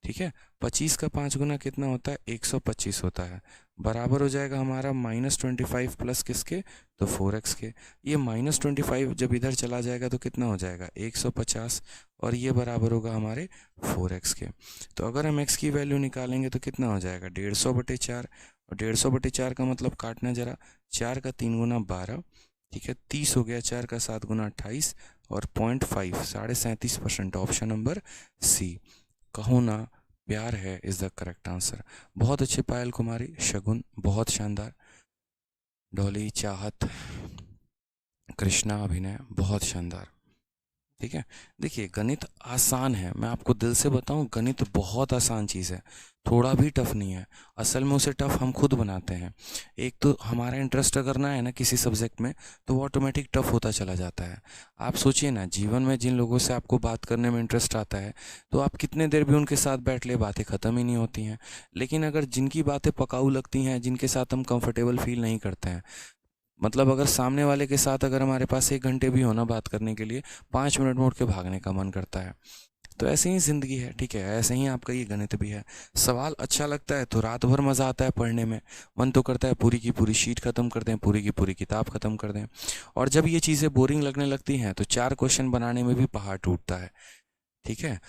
ठीक है, 25 का 5 गुना कितना होता है, 125 होता है, बराबर हो जाएगा हमारा -25 प्लस किसके, तो 4x के। ये -25 जब इधर चला जाएगा तो कितना हो जाएगा 150, और ये बराबर होगा हमारे 4x के। तो अगर हम x की वैल्यू निकालेंगे तो कितना हो जाएगा 150/4, और 150/4 का मतलब काटना जरा, 4 का 3 गुना 12, ठीक है, 30 हो गया, 4 का 7 गुना 28, और 0.5 37%, ऑप्शन नंबर सी। कहो ना प्यार है इज द करेक्ट आंसर। बहुत अच्छे पायल कुमारी, शगुन बहुत शानदार, डॉली, चाहत, कृष्णा, अभिनय बहुत शानदार। ठीक है, देखिए गणित आसान है, मैं आपको दिल से बताऊं गणित बहुत आसान चीज़ है, थोड़ा भी टफ नहीं है। असल में उसे टफ हम खुद बनाते हैं। एक तो हमारा इंटरेस्ट अगर ना है ना किसी सब्जेक्ट में, तो वो ऑटोमेटिक टफ होता चला जाता है। आप सोचिए ना, जीवन में जिन लोगों से आपको बात करने में इंटरेस्ट आता है, तो आप कितने देर भी उनके साथ बैठ ले, बातें ख़त्म ही नहीं होती हैं। लेकिन अगर जिनकी बातें पकाऊ लगती हैं, जिनके साथ हम कंफर्टेबल फील नहीं करते हैं, मतलब अगर सामने वाले के साथ अगर हमारे पास 1 घंटे भी होना बात करने के लिए, 5 मिनट में उठ के भागने का मन करता है। तो ऐसे ही ज़िंदगी है, ठीक है, ऐसे ही आपका ये गणित भी है। सवाल अच्छा लगता है तो रात भर मज़ा आता है पढ़ने में, मन तो करता है पूरी की पूरी शीट ख़त्म कर दें, पूरी की पूरी किताब ख़त्म कर दें। और जब ये चीज़ें बोरिंग लगने लगती हैं तो 4 क्वेश्चन बनाने में भी पहाड़ टूटता है। ठीक है,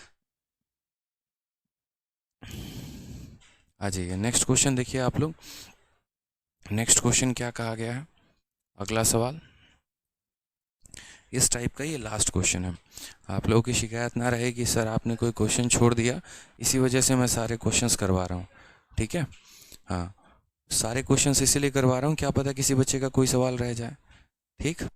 आ जाइए नेक्स्ट क्वेश्चन देखिए आप लोग। नेक्स्ट क्वेश्चन क्या कहा गया है, अगला सवाल इस टाइप का, ये लास्ट क्वेश्चन है। आप लोगों की शिकायत ना रहे कि सर आपने कोई क्वेश्चन छोड़ दिया, इसी वजह से मैं सारे क्वेश्चंस करवा रहा हूँ। ठीक है, हाँ, सारे क्वेश्चंस इसीलिए करवा रहा हूँ, क्या पता किसी बच्चे का कोई सवाल रह जाए। ठीक,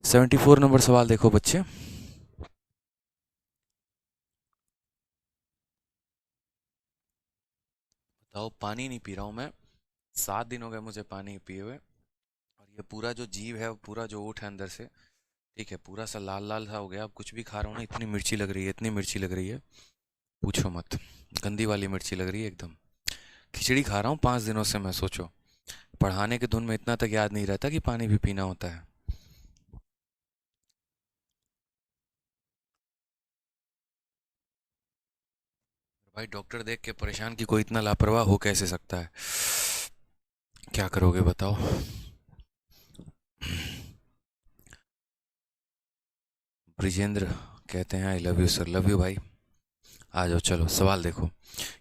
सेवेंटी 74 नंबर सवाल देखो बच्चे। बताओ, पानी नहीं पी रहा हूँ मैं, 7 दिन हो गए मुझे पानी पिए हुए, और ये पूरा जो जीव है, पूरा जो ओठ है अंदर से, ठीक है, पूरा सा लाल लाल सा हो गया। अब कुछ भी खा रहा हूँ ना, इतनी मिर्ची लग रही है, इतनी मिर्ची लग रही है, पूछो मत, गंदी वाली मिर्ची लग रही है एकदम। खिचड़ी खा रहा हूँ 5 दिनों से मैं, सोचो। पढ़ाने के धुन में इतना तक याद नहीं रहता कि पानी भी पीना होता है। भाई डॉक्टर देख के परेशान कि कोई इतना लापरवाह हो कैसे सकता है, क्या करोगे बताओ। ब्रिजेंद्र कहते हैं I love you sir, love you भाई। आ जाओ, चलो सवाल देखो।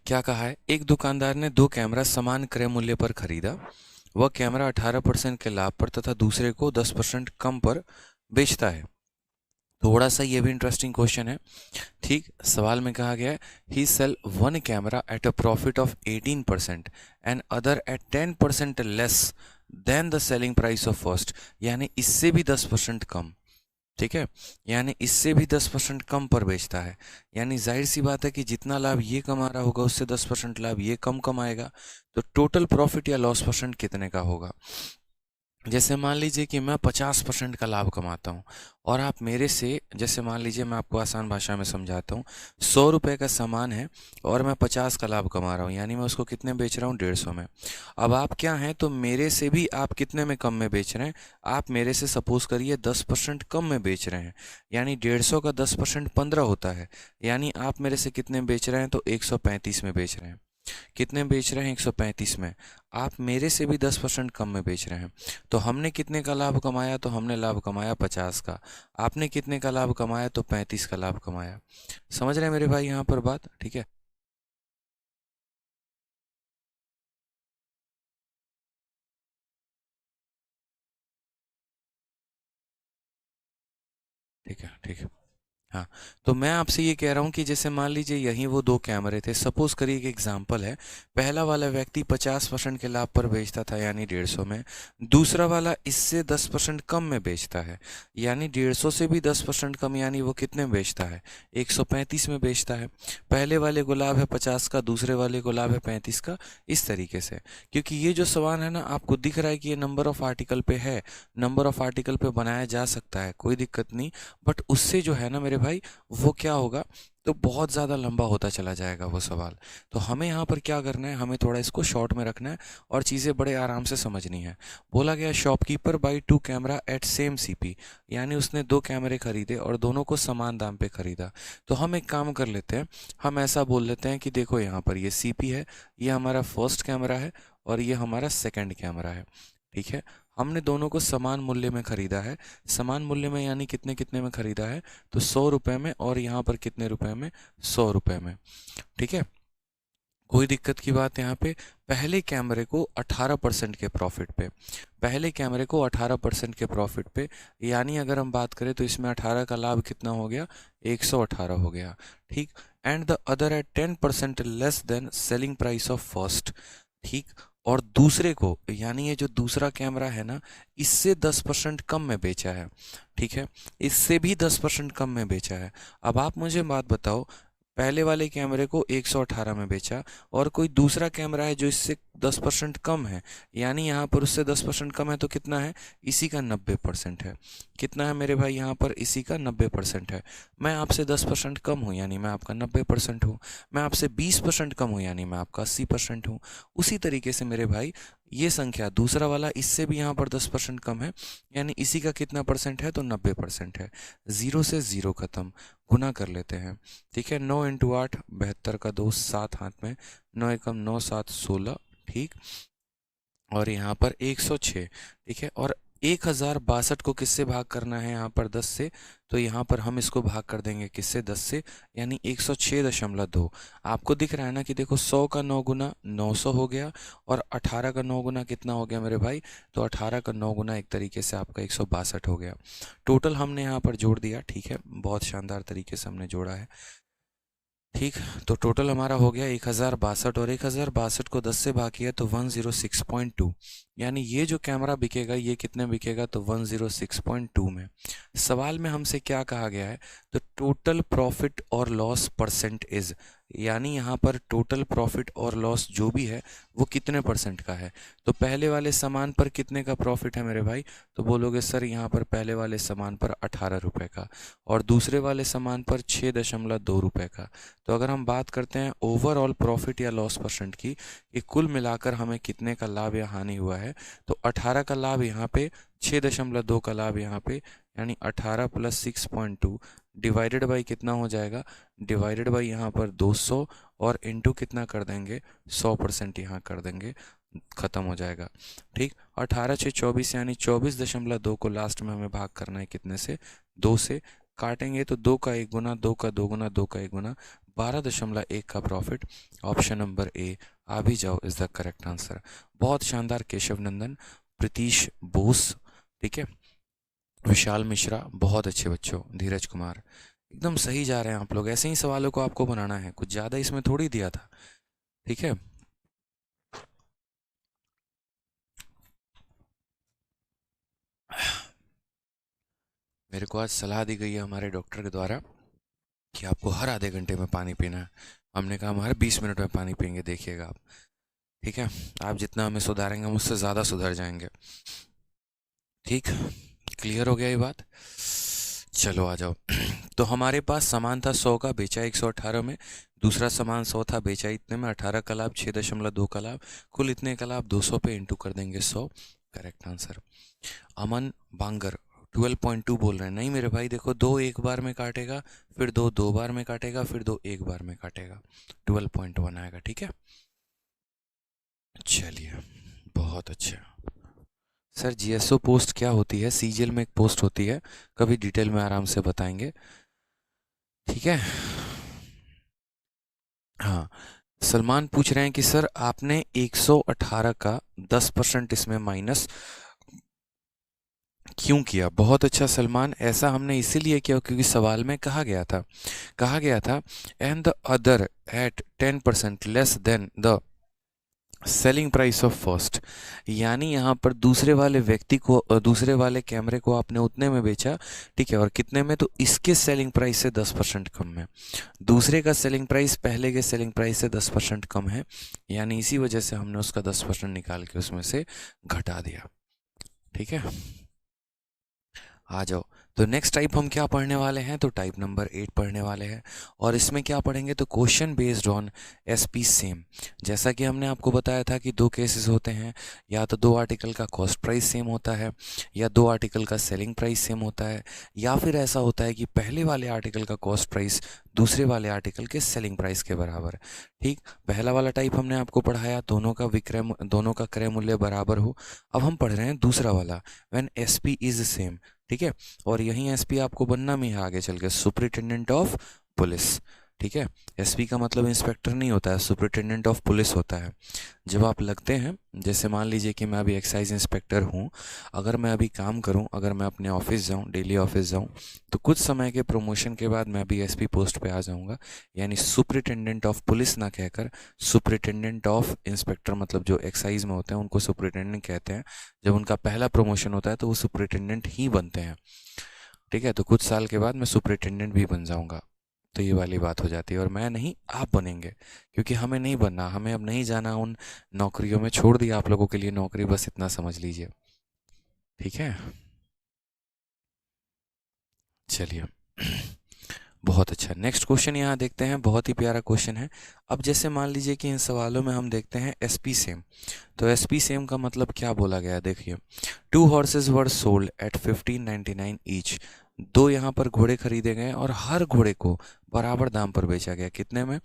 क्या कहा है, एक दुकानदार ने 2 कैमरा समान क्रय मूल्य पर खरीदा। वह कैमरा 18% के लाभ पर तथा दूसरे को 10% कम पर बेचता है। थोड़ा सा ये भी इंटरेस्टिंग क्वेश्चन है। ठीक, सवाल में कहा गया है he sell one camera at a profit of 18% and other at 10% less than the selling price of first, यानी इससे भी 10% कम। ठीक है, यानी इससे भी 10% कम पर बेचता है। यानी जाहिर सी बात है कि जितना लाभ ये कमा रहा होगा उससे 10% लाभ ये कम कमाएगा, तो टोटल प्रॉफिट या लॉस परसेंट कितने का होगा। जैसे मान लीजिए कि मैं 50% का लाभ कमाता हूँ, और आप मेरे से, जैसे मान लीजिए मैं आपको आसान भाषा में समझाता हूँ, 100 रुपये का सामान है और मैं 50 का लाभ कमा रहा हूँ, यानी मैं उसको कितने बेच रहा हूँ, 150 में। अब आप क्या हैं, तो मेरे से भी आप कितने में कम में बेच रहे हैं, आप मेरे से सपोज करिए 10% कम में बेच रहे हैं, यानी 150 का 10% 15 होता है, यानी आप मेरे से कितने में बेच रहे हैं, तो 135 में बेच रहे हैं। कितने बेच रहे हैं, 135 में। आप मेरे से भी 10% कम में बेच रहे हैं, तो हमने कितने का लाभ कमाया, तो हमने लाभ कमाया 50 का। आपने कितने का लाभ कमाया, तो 35 का लाभ कमाया। समझ रहे हैं मेरे भाई यहाँ पर बात, ठीक है। ठीक है, ठीक है, हाँ। तो मैं आपसे ये कह रहा हूँ कि जैसे मान लीजिए यहीं वो 2 कैमरे थे, सपोज करिए कि एग्जांपल है, पहला वाला व्यक्ति 50% के लाभ पर बेचता था यानी 150 में, दूसरा वाला इससे 10% कम में बेचता है, यानी 150 से भी 10% कम, यानी वो कितने में बेचता है, 135 में बेचता है। पहले वाले को लाभ है 50 का, दूसरे वाले को लाभ है 35 का, इस तरीके से। क्योंकि ये जो सवाल है ना, आपको दिख रहा है कि ये नंबर ऑफ आर्टिकल पे है, नंबर ऑफ आर्टिकल पे बनाया जा सकता है, कोई दिक्कत नहीं, बट उससे जो है ना मेरे भाई, वो क्या होगा, तो बहुत ज़्यादा लंबा होता चला जाएगा वो सवाल। तो हमें यहाँ पर क्या करना है, हमें थोड़ा इसको शॉर्ट में रखना है और चीज़ें बड़े आराम से समझनी है। बोला गया shopkeeper buy 2 camera at same CP, यानी उसने 2 कैमरे खरीदे और दोनों को समान दाम पे खरीदा। तो हम एक काम कर लेते हैं, हम ऐसा बोल लेते हैं कि देखो यहाँ पर ये सीपी है, ये हमारा फर्स्ट कैमरा है और ये हमारा सेकेंड कैमरा है। ठीक है, हमने दोनों को समान मूल्य में खरीदा है। समान मूल्य में यानी कितने कितने में खरीदा है, तो 100 रुपये में, और यहाँ पर कितने रुपए में, 100 रुपये में। ठीक है, कोई दिक्कत की बात यहाँ पे, पहले कैमरे को 18% के प्रॉफिट पे, पहले कैमरे को 18% के प्रॉफिट पे, यानी अगर हम बात करें तो इसमें 18 का लाभ कितना हो गया, 118 हो गया। ठीक, and the other at 10% less then selling price of first. ठीक, और दूसरे को, यानी ये जो दूसरा कैमरा है ना, इससे 10% कम में बेचा है। ठीक है, इससे भी 10% कम में बेचा है। अब आप मुझे बात बताओ, पहले वाले कैमरे को 118 में बेचा, और कोई दूसरा कैमरा है जो इससे 10% कम है, यानी यहाँ पर उससे 10% कम है, तो कितना है, इसी का 90% है। कितना है मेरे भाई, यहाँ पर इसी का 90% है। मैं आपसे 10% कम हूँ, यानी मैं आपका 90% हूँ। मैं आपसे 20% कम हूँ, यानी मैं आपका 80% हूँ। उसी तरीके से मेरे भाई, ये संख्या दूसरा वाला इससे भी यहाँ पर 10% कम है, यानी इसी का कितना परसेंट है, तो 90% है। 0 से 0 खत्म, गुना कर लेते हैं। ठीक है, 9 इंटू 8, 72 का 2, 7 हाथ में, 9 एकम 9, 7, 16। ठीक, और यहाँ पर 106। ठीक है, और 1062 को किससे भाग करना है, यहाँ पर 10 से, तो यहाँ पर हम इसको भाग कर देंगे किससे, 10 से, यानी 106.2। आपको दिख रहा है ना कि देखो, 100 का 9 गुना 900 हो गया, और 18 का 9 गुना कितना हो गया मेरे भाई, तो 18 का 9 गुना एक तरीके से आपका 162 हो गया। टोटल हमने यहाँ पर जोड़ दिया। ठीक है, बहुत शानदार तरीके से हमने जोड़ा है। ठीक, तो टोटल हमारा हो गया 1062, और 1062 को 10 से भाग किया तो 106.2, यानी ये जो कैमरा बिकेगा ये कितने बिकेगा, तो 106.2 में। सवाल में हमसे क्या कहा गया है, तो टोटल प्रॉफिट और लॉस परसेंटेज, यानी यहाँ पर टोटल प्रॉफिट और लॉस जो भी है वो कितने परसेंट का है। तो पहले वाले सामान पर कितने का प्रॉफिट है मेरे भाई, तो बोलोगे सर यहाँ पर पहले वाले सामान पर 18 रुपये का, और दूसरे वाले सामान पर 6.2 रुपये का। तो अगर हम बात करते हैं ओवरऑल प्रॉफिट या लॉस परसेंट की, कि कुल मिलाकर हमें कितने का लाभ या हानि हुआ है, तो 18 का लाभ यहाँ पे, 6.2 का लाभ यहाँ पे, यानी 18 + 6.2 डिवाइडेड बाई कितना हो जाएगा, डिवाइडेड बाई यहाँ पर 200, और इनटू कितना कर देंगे, 100% यहाँ कर देंगे, खत्म हो जाएगा। ठीक, 18 6 24, यानी 24.2 को लास्ट में हमें भाग करना है कितने से, 2 से। काटेंगे तो 2 का 1 गुना, 2 का 2 गुना, 2 का 1 गुना, 12.1 का प्रॉफिट। ऑप्शन नंबर ए, आ भी जाओ, इज द करेक्ट आंसर। बहुत शानदार, केशव नंदन, प्रीतीश बोस, ठीक है, विशाल मिश्रा, बहुत अच्छे बच्चों, धीरज कुमार, एकदम सही जा रहे हैं आप लोग। ऐसे ही सवालों को आपको बनाना है, कुछ ज़्यादा इसमें थोड़ी दिया था। ठीक है, मेरे को आज सलाह दी गई है हमारे डॉक्टर के द्वारा कि आपको हर आधे घंटे में पानी पीना है। हमने कहा हम हर 20 मिनट में पानी पियेंगे, देखिएगा आप। ठीक है, आप जितना हमें सुधारेंगे हम उससे ज़्यादा सुधर जाएंगे। ठीक, क्लियर हो गया ये बात, चलो आ जाओ। तो हमारे पास सामान था 100 का, बेचा 118 में। दूसरा सामान 100 था, बेचा इतने में, 18 का लाभ, 6.2 का लाभ, कुल इतने का लाभ 200 पे इंटू कर देंगे 100, करेक्ट आंसर। अमन बांगर 12.2 बोल रहे हैं, नहीं मेरे भाई देखो, 2 एक बार में काटेगा, फिर 2 दो बार में काटेगा, फिर 2 एक बार में काटेगा, 12.1 आएगा। ठीक है, चलिए, बहुत अच्छा। सर जीएसओ पोस्ट क्या होती है, सीजीएल में एक पोस्ट होती है, कभी डिटेल में आराम से बताएंगे। ठीक है, हाँ, सलमान पूछ रहे हैं कि सर आपने 118 का 10% इसमें माइनस क्यों किया। बहुत अच्छा सलमान, ऐसा हमने इसीलिए किया क्योंकि सवाल में कहा गया था and the other at 10% less than the selling price of first, यानी यहाँ पर दूसरे वाले व्यक्ति को, दूसरे वाले कैमरे को आपने उतने में बेचा। ठीक है, और कितने में, तो इसके सेलिंग प्राइस से 10% कम में। दूसरे का सेलिंग प्राइस पहले के सेलिंग प्राइस से 10% कम है, यानी इसी वजह से हमने उसका 10% निकाल के उसमें से घटा दिया। ठीक है, आ जाओ, तो नेक्स्ट टाइप हम क्या पढ़ने वाले हैं, तो टाइप नंबर 8 पढ़ने वाले हैं। और इसमें क्या पढ़ेंगे, तो question based on SP same. जैसा कि हमने आपको बताया था कि दो केसेस होते हैं, या तो दो आर्टिकल का कॉस्ट प्राइस सेम होता है, या दो आर्टिकल का सेलिंग प्राइस सेम होता है, या फिर ऐसा होता है कि पहले वाले आर्टिकल का कॉस्ट प्राइस दूसरे वाले आर्टिकल के सेलिंग प्राइस के बराबर है। ठीक, पहला वाला टाइप हमने आपको पढ़ाया, दोनों का क्रय मूल्य बराबर हो। अब हम पढ़ रहे हैं दूसरा वाला, व्हेन एसपी इज सेम। ठीक है, और यही एसपी आपको बनना भी है आगे चल के, सुपरिटेंडेंट ऑफ पुलिस। ठीक है, एसपी का मतलब इंस्पेक्टर नहीं होता है, सुपरिटेंडेंट ऑफ पुलिस होता है। जब आप लगते हैं, जैसे मान लीजिए कि मैं अभी एक्साइज इंस्पेक्टर हूँ, अगर मैं अभी काम करूँ, अगर मैं अपने ऑफिस जाऊँ, डेली ऑफिस जाऊँ, तो कुछ समय के प्रमोशन के बाद मैं भी एसपी पोस्ट पे आ जाऊँगा। यानी सुपरिटेंडेंट ऑफ पुलिस ना कहकर सुपरिटेंडेंट ऑफ इंस्पेक्टर, मतलब जो एक्साइज में होते हैं उनको सुपरिटेंडेंट कहते हैं। जब उनका पहला प्रमोशन होता है तो वो सुपरिटेंडेंट ही बनते हैं। ठीक है, तो कुछ साल के बाद मैं सुपरिटेंडेंट भी बन जाऊंगा। तो ये वाली बात हो जाती है, और मैं नहीं, आप बनेंगे, क्योंकि हमें नहीं बनना, हमें अब नहीं जाना उन नौकरियों में, छोड़ दिया आप लोगों के लिए नौकरी, बस इतना समझ लीजिए। ठीक है, चलिए बहुत अच्छा। नेक्स्ट क्वेश्चन यहाँ देखते हैं, बहुत ही प्यारा क्वेश्चन है। अब जैसे मान लीजिए कि इन सवालों में हम देखते हैं एसपी सेम। तो एसपी सेम का मतलब क्या बोला गया है, देखिए, 2 horses were sold at 1599 each. दो यहाँ पर घोड़े खरीदे गए और हर घोड़े को बराबर दाम पर बेचा गया। कितने में,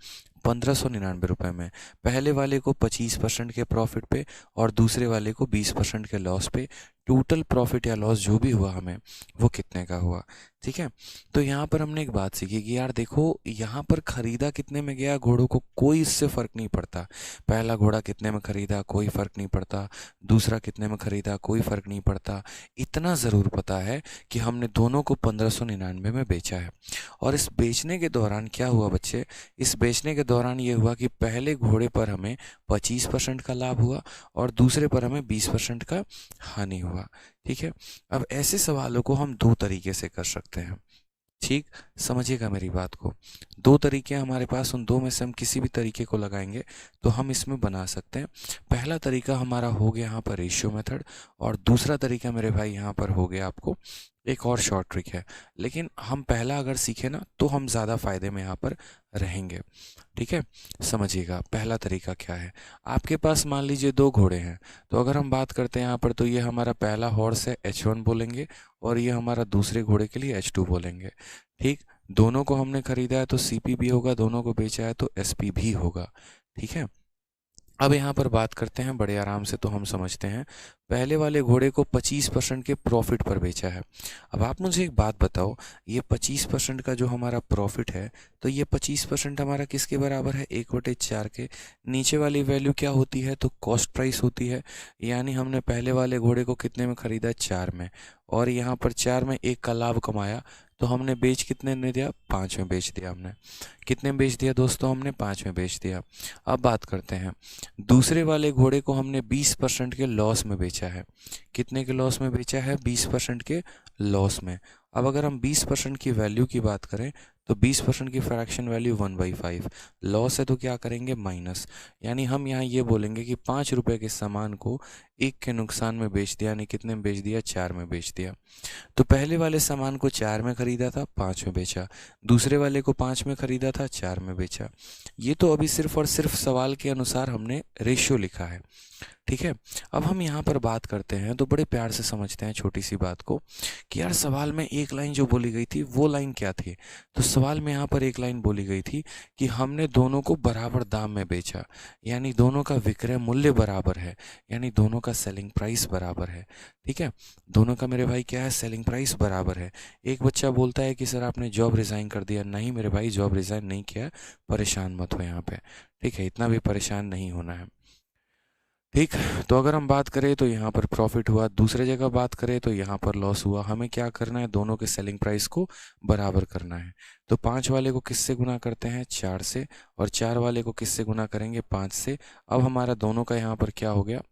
1599 रुपये में। पहले वाले को 25% के प्रॉफिट पे और दूसरे वाले को 20% के लॉस पे। टोटल प्रॉफिट या लॉस जो भी हुआ हमें, वो कितने का हुआ। ठीक है, तो यहाँ पर हमने एक बात सीखी कि यार देखो, यहाँ पर खरीदा कितने में गया घोड़ों को, कोई इससे फ़र्क नहीं पड़ता। पहला घोड़ा कितने में खरीदा, कोई फ़र्क नहीं पड़ता। दूसरा कितने में खरीदा, कोई फ़र्क नहीं पड़ता। इतना ज़रूर पता है कि हमने दोनों को 1599 में बेचा है। और इस बेचने के दौरान क्या हुआ बच्चे, इस बेचने के दौरान ये हुआ कि पहले घोड़े पर हमें 25% का लाभ हुआ और दूसरे पर हमें 20% का हानि हुआ। ठीक है, अब ऐसे सवालों को हम दो तरीके से कर सकते हैं। ठीक, समझिएगा मेरी बात को। दो तरीके हमारे पास, उन दो में से हम किसी भी तरीके को लगाएंगे तो हम इसमें बना सकते हैं। पहला तरीका हमारा हो गया यहाँ पर रेशियो मेथड, और दूसरा तरीका मेरे भाई यहाँ पर हो गया आपको एक और शॉर्ट ट्रिक है। लेकिन हम पहला अगर सीखे ना तो हम ज़्यादा फायदे में यहाँ पर रहेंगे। ठीक है, समझिएगा पहला तरीका क्या है। आपके पास मान लीजिए दो घोड़े हैं, तो अगर हम बात करते हैं यहाँ पर, तो ये हमारा पहला हॉर्स है, H1 बोलेंगे, और ये हमारा दूसरे घोड़े के लिए H2 बोलेंगे। ठीक, दोनों को हमने खरीदा है तो CP भी होगा, दोनों को बेचा है तो SP भी होगा। ठीक है, अब यहाँ पर बात करते हैं बड़े आराम से, तो हम समझते हैं। पहले वाले घोड़े को 25% के प्रॉफिट पर बेचा है। अब आप मुझे एक बात बताओ, ये 25% का जो हमारा प्रॉफिट है, तो ये 25% हमारा किसके बराबर है, 1/4 के। नीचे वाली वैल्यू क्या होती है, तो कॉस्ट प्राइस होती है। यानी हमने पहले वाले घोड़े को कितने में खरीदा, 4 में, और यहाँ पर 4 में 1 का लाभ कमाया, तो हमने बेच कितने में दिया, 5 में बेच दिया हमने। कितने में बेच दिया दोस्तों, हमने 5 में बेच दिया। अब बात करते हैं, दूसरे वाले घोड़े को हमने 20% के लॉस में बेचा है। कितने के लॉस में बेचा है, 20% के लॉस में। अब अगर हम 20% की वैल्यू की बात करें, तो 20% की फ्रैक्शन वैल्यू 1/5। लॉस है तो क्या करेंगे, माइनस। यानी हम यहाँ ये बोलेंगे कि 5 रुपये के सामान को 1 के नुकसान में बेच दिया, यानी कितने में बेच दिया, 4 में बेच दिया। तो पहले वाले सामान को 4 में खरीदा था, 5 में बेचा। दूसरे वाले को 5 में खरीदा था, 4 में बेचा। ये तो अभी सिर्फ और सिर्फ सवाल के अनुसार हमने रेशियो लिखा है। ठीक है, अब हम यहाँ पर बात करते हैं तो बड़े प्यार से समझते हैं छोटी सी बात को, कि यार सवाल में एक लाइन जो बोली गई थी वो लाइन क्या थी। तो सवाल में यहाँ पर एक लाइन बोली गई थी कि हमने दोनों को बराबर दाम में बेचा, यानी दोनों का विक्रय मूल्य बराबर है, यानी दोनों का सेलिंग प्राइस बराबर है। ठीक है, दोनों का मेरे भाई क्या है, सेलिंग प्राइस बराबर है। एक बच्चा बोलता है कि सर आपने जॉब रिज़ाइन कर दिया। नहीं मेरे भाई, जॉब रिज़ाइन नहीं किया, परेशान मत हो यहाँ पे। ठीक है, इतना भी परेशान नहीं होना है। ठीक, तो अगर हम बात करें तो यहाँ पर प्रॉफिट हुआ, दूसरे जगह बात करें तो यहाँ पर लॉस हुआ। हमें क्या करना है, दोनों के सेलिंग प्राइस को बराबर करना है। तो 5 वाले को किससे गुना करते हैं, 4 से, और 4 वाले को किससे गुना करेंगे, 5 से। अब हमारा दोनों का यहाँ पर क्या हो गया,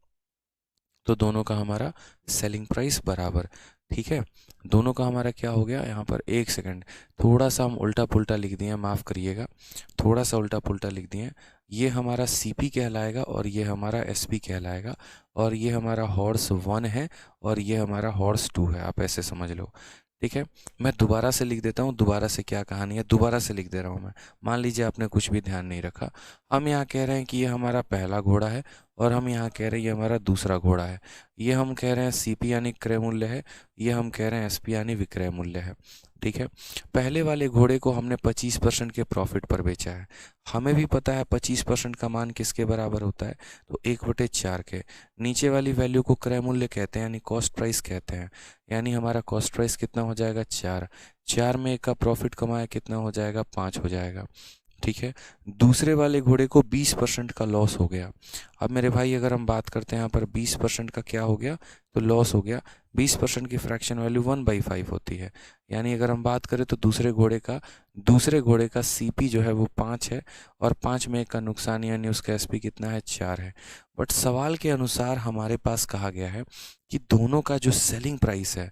तो दोनों का हमारा सेलिंग प्राइस बराबर। ठीक है, दोनों का हमारा क्या हो गया, यहाँ पर एक सेकंड, थोड़ा सा हम उल्टा पुल्टा लिख दिए, माफ़ करिएगा, थोड़ा सा उल्टा पुल्टा लिख दिए। ये हमारा CP कहलाएगा और ये हमारा SP कहलाएगा, और ये हमारा हॉर्स 1 है और ये हमारा हॉर्स 2 है, आप ऐसे समझ लो। ठीक है, मैं दोबारा से लिख देता हूँ, दोबारा से क्या कहानी है दोबारा से लिख दे रहा हूँ मैं। मान लीजिए आपने कुछ भी ध्यान नहीं रखा, हम यहाँ कह रहे हैं कि ये हमारा पहला घोड़ा है और हम यहाँ कह रहे हैं ये हमारा दूसरा घोड़ा है। ये हम कह रहे हैं सीपी यानी क्रय मूल्य है, ये हम कह रहे हैं एसपी यानी विक्रय मूल्य है। ठीक है, पहले वाले घोड़े को हमने 25% के प्रॉफिट पर बेचा है। हमें भी पता है 25% का मान किसके बराबर होता है, तो 1/4 के। नीचे वाली वैल्यू को क्रय मूल्य कहते हैं यानी कॉस्ट प्राइस कहते हैं। यानी हमारा कॉस्ट प्राइस कितना हो जाएगा 4, 4 में 1 का प्रॉफिट कमाया कितना हो जाएगा 5 हो जाएगा। ठीक है, दूसरे वाले घोड़े को 20% का लॉस हो गया। अब मेरे भाई अगर हम बात करते हैं यहाँ पर 20% का क्या हो गया, तो लॉस हो गया। 20% की फ्रैक्शन वैल्यू 1/5 होती है। यानी अगर हम बात करें तो दूसरे घोड़े का सीपी जो है वो 5 है और 5 में 1 का नुकसान यानी उसका एसपी कितना है 4 है। बट सवाल के अनुसार हमारे पास कहा गया है कि दोनों का जो सेलिंग प्राइस है,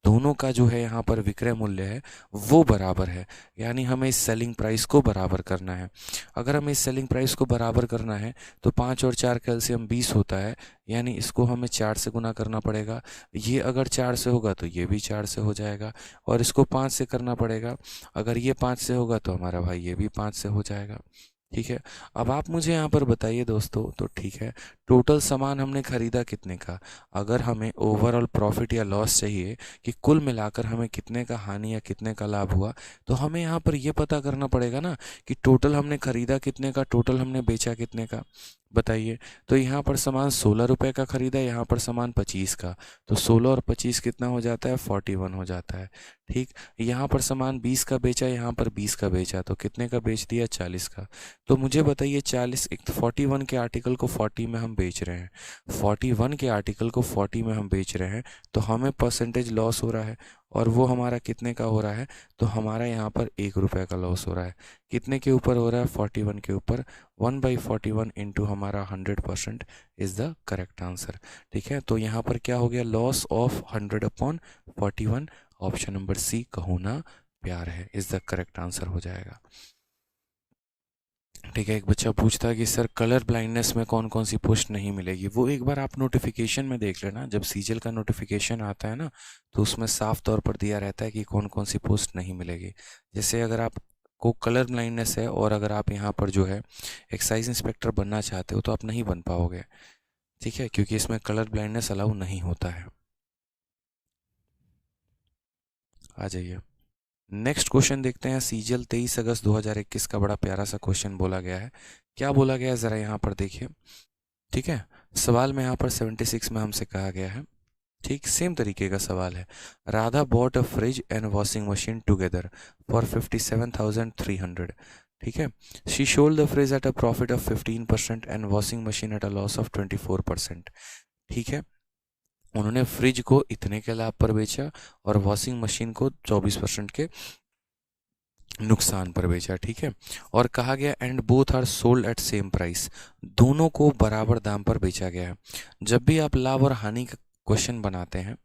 दोनों का जो है यहाँ पर विक्रय मूल्य है वो बराबर है। यानी हमें इस सेलिंग प्राइस को बराबर करना है। अगर हमें इस सेलिंग प्राइस को बराबर करना है तो 5 और 4 का एलसीएम 20 होता है। यानी इसको हमें 4 से गुना करना पड़ेगा। ये अगर 4 से होगा तो ये भी 4 से हो जाएगा और इसको 5 से करना पड़ेगा। अगर ये 5 से होगा तो हमारा भाई ये भी 5 से हो जाएगा। ठीक है, अब आप मुझे यहाँ पर बताइए दोस्तों, तो ठीक है टोटल सामान हमने खरीदा कितने का। अगर हमें ओवरऑल प्रॉफिट या लॉस चाहिए कि कुल मिलाकर हमें कितने का हानि या कितने का लाभ हुआ, तो हमें यहाँ पर ये पता करना पड़ेगा ना कि टोटल हमने खरीदा कितने का, टोटल हमने बेचा कितने का। बताइए, तो यहाँ पर सामान 16 रुपये का खरीदा, यहाँ पर सामान 25 का, तो 16 और 25 कितना हो जाता है 41 हो जाता है। ठीक, यहाँ पर सामान 20 का बेचा, यहाँ पर 20 का बेचा, तो कितने का बेच दिया 40 का। तो मुझे बताइए 40 41 के आर्टिकल को 40 में हम बेच रहे हैं, 41 के आर्टिकल को 40 में हम बेच रहे हैं, तो हमें परसेंटेज लॉस हो रहा है और वो हमारा कितने का हो रहा है, तो हमारा यहाँ पर 1 रुपये का लॉस हो रहा है। कितने के ऊपर हो रहा है 41 के ऊपर, 1/41 इंटू हमारा 100% इज़ द करेक्ट आंसर। ठीक है, तो यहाँ पर क्या हो गया loss of 100/41, option number C कहो ना प्यार है इज़ द करेक्ट आंसर हो जाएगा। ठीक है, एक बच्चा पूछता है कि सर कलर ब्लाइंडनेस में कौन कौन सी पोस्ट नहीं मिलेगी। वो एक बार आप नोटिफिकेशन में देख लेना, जब सीजीएल का नोटिफिकेशन आता है ना तो उसमें साफ तौर पर दिया रहता है कि कौन कौन सी पोस्ट नहीं मिलेगी। जैसे अगर आप को कलर ब्लाइंडनेस है और अगर आप यहाँ पर जो है एक्साइज इंस्पेक्टर बनना चाहते हो तो आप नहीं बन पाओगे। ठीक है, क्योंकि इसमें कलर ब्लाइंडनेस अलाउ नहीं होता है। आ जाइए, नेक्स्ट क्वेश्चन देखते हैं। सीजीएल 23 अगस्त 2021 का बड़ा प्यारा सा क्वेश्चन बोला गया है। क्या बोला गया है ज़रा यहाँ पर देखिए। ठीक है, सवाल में यहाँ पर 76 में हमसे कहा गया है, ठीक सेम तरीके का सवाल है। Radha bought a fridge and washing machine together for 57,300। ठीक है, she sold the fridge eight a profit of 15% and washing machine eight a loss of 24%। ठीक है, उन्होंने फ्रिज को इतने के लाभ पर बेचा और वॉशिंग मशीन को 24% के नुकसान पर बेचा। ठीक है, और कहा गया and both are sold at same price, दोनों को बराबर दाम पर बेचा गया है। जब भी आप लाभ और हानि का क्वेश्चन बनाते हैं,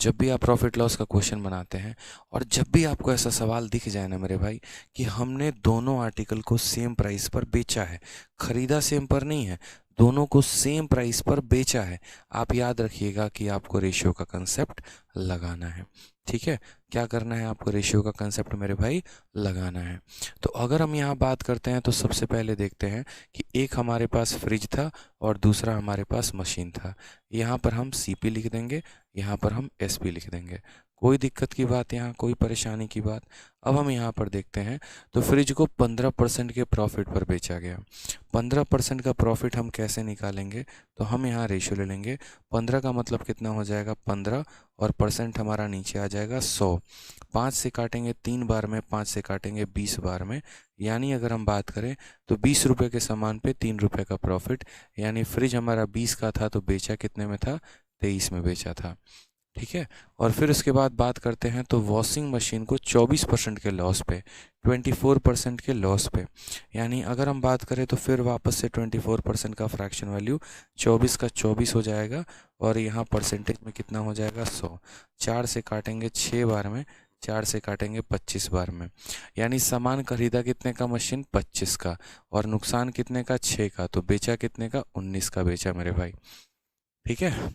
जब भी आप प्रॉफिट लॉस का क्वेश्चन बनाते हैं और जब भी आपको ऐसा सवाल दिख जाए ना मेरे भाई कि हमने दोनों आर्टिकल को सेम प्राइस पर बेचा है, खरीदा सेम पर नहीं है, दोनों को सेम प्राइस पर बेचा है, आप याद रखिएगा कि आपको रेशियो का कंसेप्ट लगाना है। ठीक है, क्या करना है आपको, रेशियो का कंसेप्ट मेरे भाई लगाना है। तो अगर हम यहाँ बात करते हैं तो सबसे पहले देखते हैं कि एक हमारे पास फ्रिज था और दूसरा हमारे पास मशीन था। यहाँ पर हम सीपी लिख देंगे, यहाँ पर हम एसपी लिख देंगे, कोई दिक्कत की बात, यहाँ कोई परेशानी की बात। अब हम यहाँ पर देखते हैं तो फ्रिज को 15% के प्रॉफिट पर बेचा गया। 15% का प्रॉफिट हम कैसे निकालेंगे, तो हम यहाँ रेशियो ले लेंगे। 15 का मतलब कितना हो जाएगा 15 और परसेंट हमारा नीचे आ जाएगा 100। 5 से काटेंगे 3 बार में, 5 से काटेंगे 20 बार में, यानी अगर हम बात करें तो 20 रुपये के सामान पे 3 रुपये का प्रॉफिट। यानी फ्रिज हमारा 20 का था तो बेचा कितने में था 23 में बेचा था। ठीक है, और फिर उसके बाद बात करते हैं तो वॉशिंग मशीन को 24% के लॉस पे, 24% के लॉस पे। यानी अगर हम बात करें तो फिर वापस से 24% का फ्रैक्शन वैल्यू 24 का 24 हो जाएगा और यहाँ परसेंटेज में कितना हो जाएगा 100। 4 से काटेंगे 6 बार में, 4 से काटेंगे 25 बार में, यानी सामान खरीदा कितने का मशीन 25 का और नुकसान कितने का 6 का, तो बेचा कितने का 19 का बेचा मेरे भाई। ठीक है,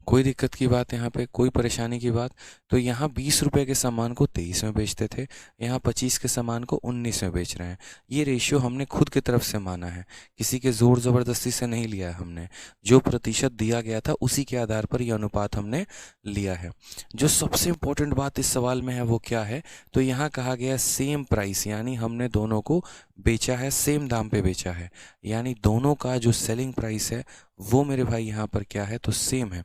कोई दिक्कत की बात यहाँ पे, कोई परेशानी की बात? तो यहाँ 20 रुपए के सामान को 23 में बेचते थे, यहाँ 25 के सामान को 19 में बेच रहे हैं। ये रेशियो हमने खुद की तरफ से माना है, किसी के ज़ोर ज़बरदस्ती से नहीं लिया है हमने। जो प्रतिशत दिया गया था उसी के आधार पर यह अनुपात हमने लिया है। जो सबसे इम्पोर्टेंट बात इस सवाल में है वो क्या है? तो यहाँ कहा गया सेम प्राइस, यानी हमने दोनों को बेचा है, सेम दाम पे बेचा है, यानी दोनों का जो सेलिंग प्राइस है वो मेरे भाई यहाँ पर क्या है? तो सेम है।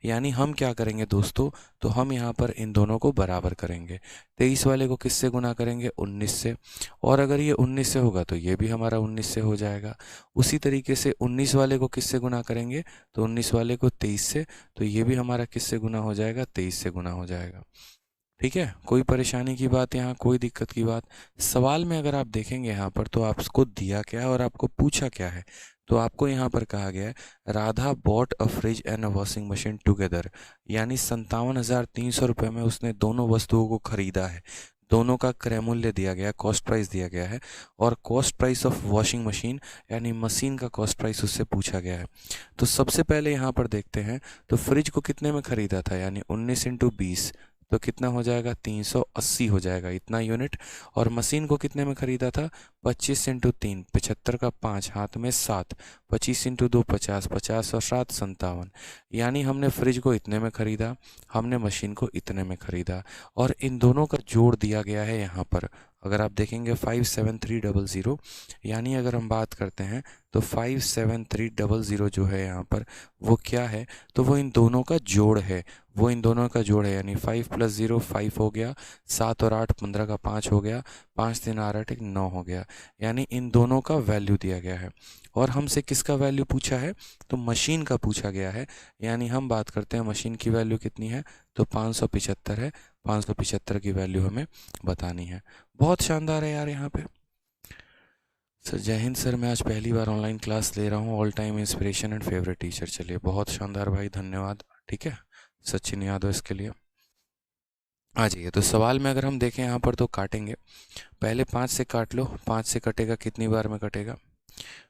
यानी हम क्या करेंगे दोस्तों? तो हम यहाँ पर इन दोनों को बराबर करेंगे। 23 वाले को किससे गुना करेंगे? 19 से। और अगर ये 19 से होगा तो ये भी हमारा 19 से हो जाएगा। उसी तरीके से 19 वाले को किससे गुना करेंगे? तो 19 वाले को 23 से, तो ये भी हमारा किससे गुना हो जाएगा? 23 से गुना हो जाएगा। ठीक है, कोई परेशानी की बात यहाँ, कोई दिक्कत की बात? सवाल में अगर आप देखेंगे यहाँ पर तो आपको दिया क्या है और आपको पूछा क्या है? तो आपको यहाँ पर कहा गया है Radha bought a fridge and a washing machine together, यानी 57,300 रुपये में उसने दोनों वस्तुओं को खरीदा है। दोनों का क्रय मूल्य दिया गया है, कॉस्ट प्राइस दिया गया है, और cost price of washing machine यानी मशीन का कॉस्ट प्राइस उससे पूछा गया है। तो सबसे पहले यहाँ पर देखते हैं, तो फ्रिज को कितने में खरीदा था? यानी 19 × 20, तो कितना हो जाएगा? 380 हो जाएगा, इतना यूनिट। और मशीन को कितने में खरीदा था? 25 × 3, 75 का 5, हाथ में 7, 25 × 2 50, 50 और 7 57, यानी हमने फ्रिज को इतने में खरीदा, हमने मशीन को इतने में खरीदा, और इन दोनों का जोड़ दिया गया है यहाँ पर। अगर आप देखेंगे 57300, यानी अगर हम बात करते हैं तो 57300 जो है यहाँ पर वो क्या है? तो वो इन दोनों का जोड़ है, वो इन दोनों का जोड़ है। यानी 5 + 0 5 हो गया, 7 और 8 15 का 5 हो गया, 5 3 8 1 9 हो गया, यानी इन दोनों का वैल्यू दिया गया है। और हमसे किसका वैल्यू पूछा है? तो मशीन का पूछा गया है। यानी हम बात करते हैं मशीन की वैल्यू कितनी है? तो 575 है, 575 की वैल्यू हमें बतानी है। बहुत शानदार है यार यहाँ पे। सर जय हिंद सर, मैं आज पहली बार ऑनलाइन क्लास ले रहा हूँ, all time inspiration and favourite teacher. चलिए बहुत शानदार भाई, धन्यवाद। ठीक है, सचिन यादव इसके लिए। आ जाइए, तो सवाल में अगर हम देखें यहाँ पर तो काटेंगे, पहले 5 से काट लो। 5 से कटेगा कितनी बार में कटेगा?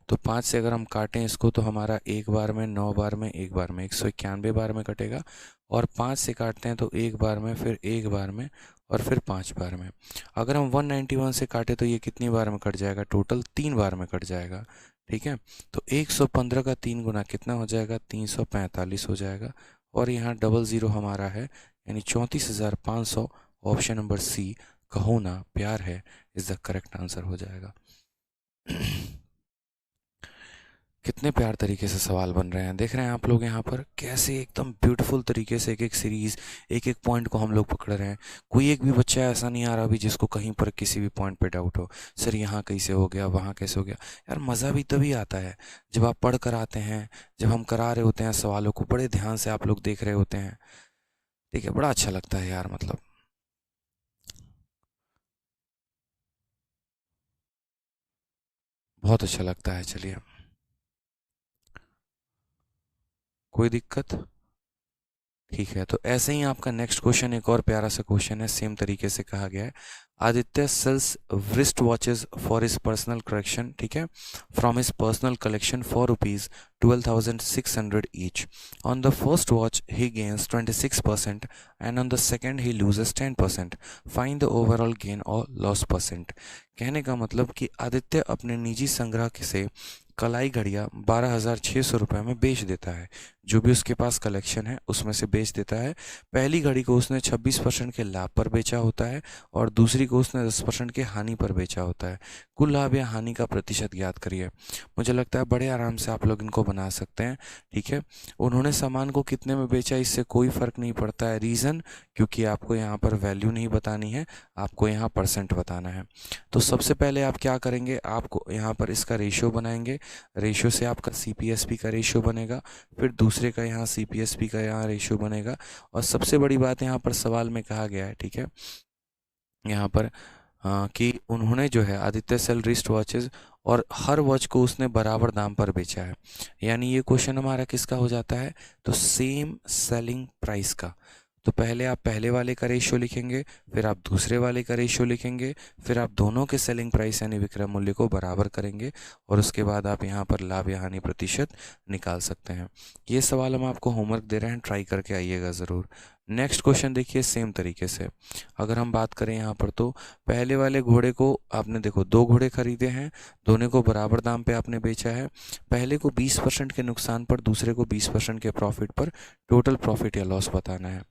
तो 5 से अगर हम काटें इसको तो हमारा 1 बार में, 9 बार में, 1 बार में 191 बार में कटेगा। और 5 से काटते हैं तो 1 बार में, फिर 1 बार में, और फिर 5 बार में। अगर हम 191 से काटे तो ये कितनी बार में कट जाएगा? टोटल 3 बार में कट जाएगा। ठीक है, तो 115 का 3 गुना कितना हो जाएगा? 345 हो जाएगा। और यहाँ 00 हमारा है, यानी 34,500। ऑप्शन नंबर सी, कहो ना प्यार है, इज द करेक्ट आंसर हो जाएगा। कितने प्यार तरीके से सवाल बन रहे हैं, देख रहे हैं आप लोग यहाँ पर कैसे एकदम ब्यूटीफुल तरीके से एक एक सीरीज, एक एक पॉइंट को हम लोग पकड़ रहे हैं। कोई एक भी बच्चा ऐसा नहीं आ रहा अभी जिसको कहीं पर किसी भी पॉइंट पे डाउट हो, सर यहाँ कैसे हो गया, वहाँ कैसे हो गया। यार मज़ा भी तभी आता है जब आप पढ़ कर आते हैं, जब हम करा रहे होते हैं सवालों को, बड़े ध्यान से आप लोग देख रहे होते हैं। ठीक है, बड़ा अच्छा लगता है यार, मतलब बहुत अच्छा लगता है। चलिए, कोई दिक्कत? ठीक है, तो ऐसे ही आपका नेक्स्ट क्वेश्चन एक और प्यारा सा क्वेश्चन है, सेम तरीके से कहा गया है। Aditya sells wrist watches for his personal collection, ठीक है, from his personal collection for ₹12,600 each. On the first watch he gains 26% and on the second he loses 10%। Find the overall gain or loss percent. कहने का मतलब कि आदित्य अपने निजी संग्रह से कलाई घड़ियाँ 12,600 रुपये में बेच देता है। जो भी उसके पास कलेक्शन है उसमें से बेच देता है। पहली घड़ी को उसने 26% के लाभ पर बेचा होता है और दूसरी को उसने 10% के हानि पर बेचा होता है। कुल लाभ या हानि का प्रतिशत ज्ञात करिए। मुझे लगता है बड़े आराम से आप लोग इनको बना सकते हैं। ठीक है, उन्होंने सामान को कितने में बेचा इससे कोई फ़र्क नहीं पड़ता है। रीज़न, क्योंकि आपको यहाँ पर वैल्यू नहीं बतानी है, आपको यहाँ परसेंट बताना है। तो सबसे पहले आप क्या करेंगे, आपको यहाँ पर इसका रेशियो बनाएंगे। रेशियो से आपका CPSP का रेशियो बनेगा, फिर दूसरे का यहाँ CPSP का यहाँ रेशियो बनेगा। और सबसे बड़ी बात यहाँ पर सवाल में कहा गया है, ठीक है, यहाँ पर कि उन्होंने जो है आदित्य सेल रिस्ट वॉचेस और हर वॉच को उसने बराबर दाम पर बेचा है। यानी ये क्वेश्चन हमारा किसका हो जाता है? तो सेम सेलिंग प्राइस का। तो पहले आप पहले वाले का रेशियो लिखेंगे, फिर आप दूसरे वाले का रेशियो लिखेंगे, फिर आप दोनों के सेलिंग प्राइस यानी विक्रय मूल्य को बराबर करेंगे और उसके बाद आप यहाँ पर लाभ या हानि प्रतिशत निकाल सकते हैं। ये सवाल हम आपको होमवर्क दे रहे हैं, ट्राई करके आइएगा ज़रूर। नेक्स्ट क्वेश्चन देखिए सेम तरीके से। अगर हम बात करें यहाँ पर, तो पहले वाले घोड़े को आपने देखो 2 घोड़े खरीदे हैं, दोनों को बराबर दाम पे आपने बेचा है। पहले को 20% के नुकसान पर, दूसरे को 20% के प्रॉफिट पर टोटल प्रॉफिट या लॉस बताना है।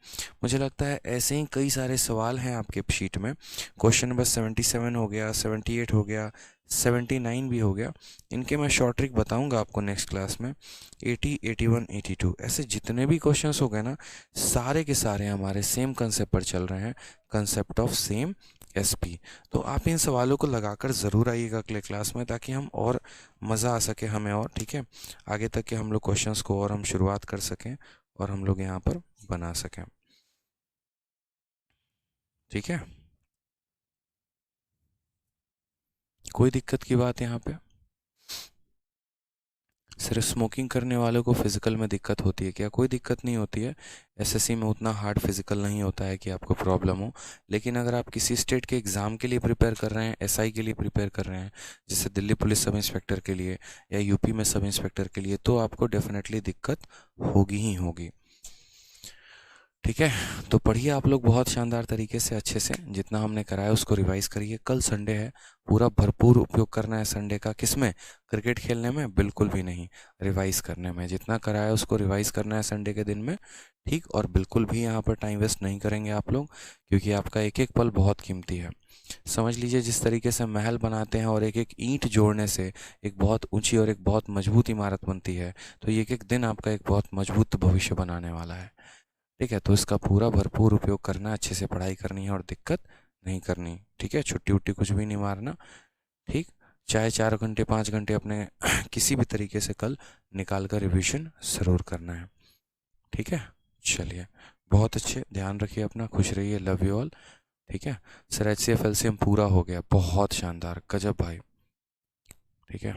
मुझे लगता है ऐसे ही कई सारे सवाल हैं आपके शीट में। क्वेश्चन नंबर 77 हो गया, 78 हो गया, 79 भी हो गया। इनके मैं शॉर्ट ट्रिक बताऊंगा आपको नेक्स्ट क्लास में। 80, 81, 82 ऐसे जितने भी क्वेश्चंस हो गए ना, सारे के सारे हमारे सेम कंसेप्ट पर चल रहे हैं, कंसेप्ट ऑफ सेम एसपी। तो आप इन सवालों को लगाकर ज़रूर आइएगा अगले क्लास में, ताकि हम और मज़ा आ सके हमें, और ठीक है आगे तक के हम लोग क्वेश्चंस को और हम शुरुआत कर सकें और हम लोग यहाँ पर बना सकें। ठीक है, कोई दिक्कत की बात यहाँ पे? सिर्फ स्मोकिंग करने वालों को फिजिकल में दिक्कत होती है क्या? कोई दिक्कत नहीं होती है। एसएससी में उतना हार्ड फिजिकल नहीं होता है कि आपको प्रॉब्लम हो। लेकिन अगर आप किसी स्टेट के एग्ज़ाम के लिए प्रिपेयर कर रहे हैं, एसआई के लिए प्रिपेयर कर रहे हैं, जैसे दिल्ली पुलिस सब इंस्पेक्टर के लिए या यूपी में सब इंस्पेक्टर के लिए, तो आपको डेफिनेटली दिक्कत होगी ही होगी। ठीक है, तो पढ़िए आप लोग बहुत शानदार तरीके से, अच्छे से। जितना हमने कराया उसको रिवाइज करिए। कल संडे है, पूरा भरपूर उपयोग करना है संडे का। किसमें? क्रिकेट खेलने में बिल्कुल भी नहीं, रिवाइज करने में। जितना कराया उसको रिवाइज करना है संडे के दिन में, ठीक। और बिल्कुल भी यहाँ पर टाइम वेस्ट नहीं करेंगे आप लोग, क्योंकि आपका एक एक पल बहुत कीमती है। समझ लीजिए, जिस तरीके से महल बनाते हैं और एक एक ईंट जोड़ने से एक बहुत ऊंची और एक बहुत मजबूत इमारत बनती है, तो ये एक एक दिन आपका एक बहुत मजबूत भविष्य बनाने वाला है। ठीक है, तो इसका पूरा भरपूर उपयोग करना, अच्छे से पढ़ाई करनी है और दिक्कत नहीं करनी। ठीक है, छुट्टी उट्टी कुछ भी नहीं मारना। ठीक, चाहे 4 घंटे 5 घंटे अपने किसी भी तरीके से कल निकाल कर रिविजन ज़रूर करना है। ठीक है, चलिए बहुत अच्छे, ध्यान रखिए अपना, खुश रहिए, लव यू ऑल। ठीक है सर, HCF LCM पूरा हो गया, बहुत शानदार, गजब भाई। ठीक है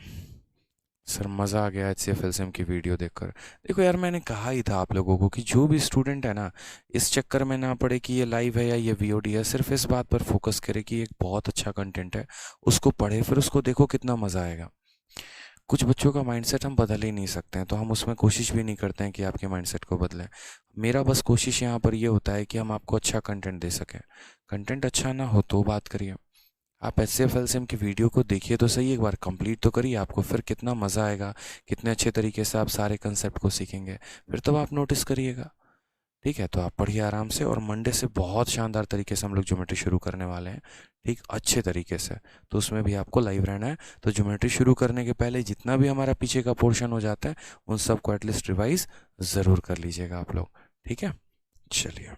सर, मज़ा आ गया HCF LCM की वीडियो देखकर। देखो यार, मैंने कहा ही था आप लोगों को कि जो भी स्टूडेंट है ना, इस चक्कर में ना पड़े कि ये लाइव है या ये VOD है। सिर्फ इस बात पर फोकस करे कि एक बहुत अच्छा कंटेंट है, उसको पढ़े, फिर उसको देखो, कितना मज़ा आएगा। कुछ बच्चों का माइंडसेट हम बदल ही नहीं सकते हैं, तो हम उसमें कोशिश भी नहीं करते हैं कि आपके माइंडसेट को बदलें। मेरा बस कोशिश यहाँ पर ये होता है कि हम आपको अच्छा कंटेंट दे सकें। कंटेंट अच्छा ना हो तो बात करिए, आप HCF LCM की वीडियो को देखिए तो सही, एक बार कंप्लीट तो करिए, आपको फिर कितना मज़ा आएगा, कितने अच्छे तरीके से आप सारे कंसेप्ट को सीखेंगे, फिर तो आप नोटिस करिएगा। ठीक है, तो आप पढ़िए आराम से, और मंडे से बहुत शानदार तरीके से हम लोग ज्योमेट्री शुरू करने वाले हैं। ठीक, अच्छे तरीके से। तो उसमें भी आपको लाइव रहना है। तो ज्योमेट्री शुरू करने के पहले जितना भी हमारा पीछे का पोर्शन हो जाता है, उन सबको एटलीस्ट रिवाइज ज़रूर कर लीजिएगा आप लोग। ठीक है, चलिए।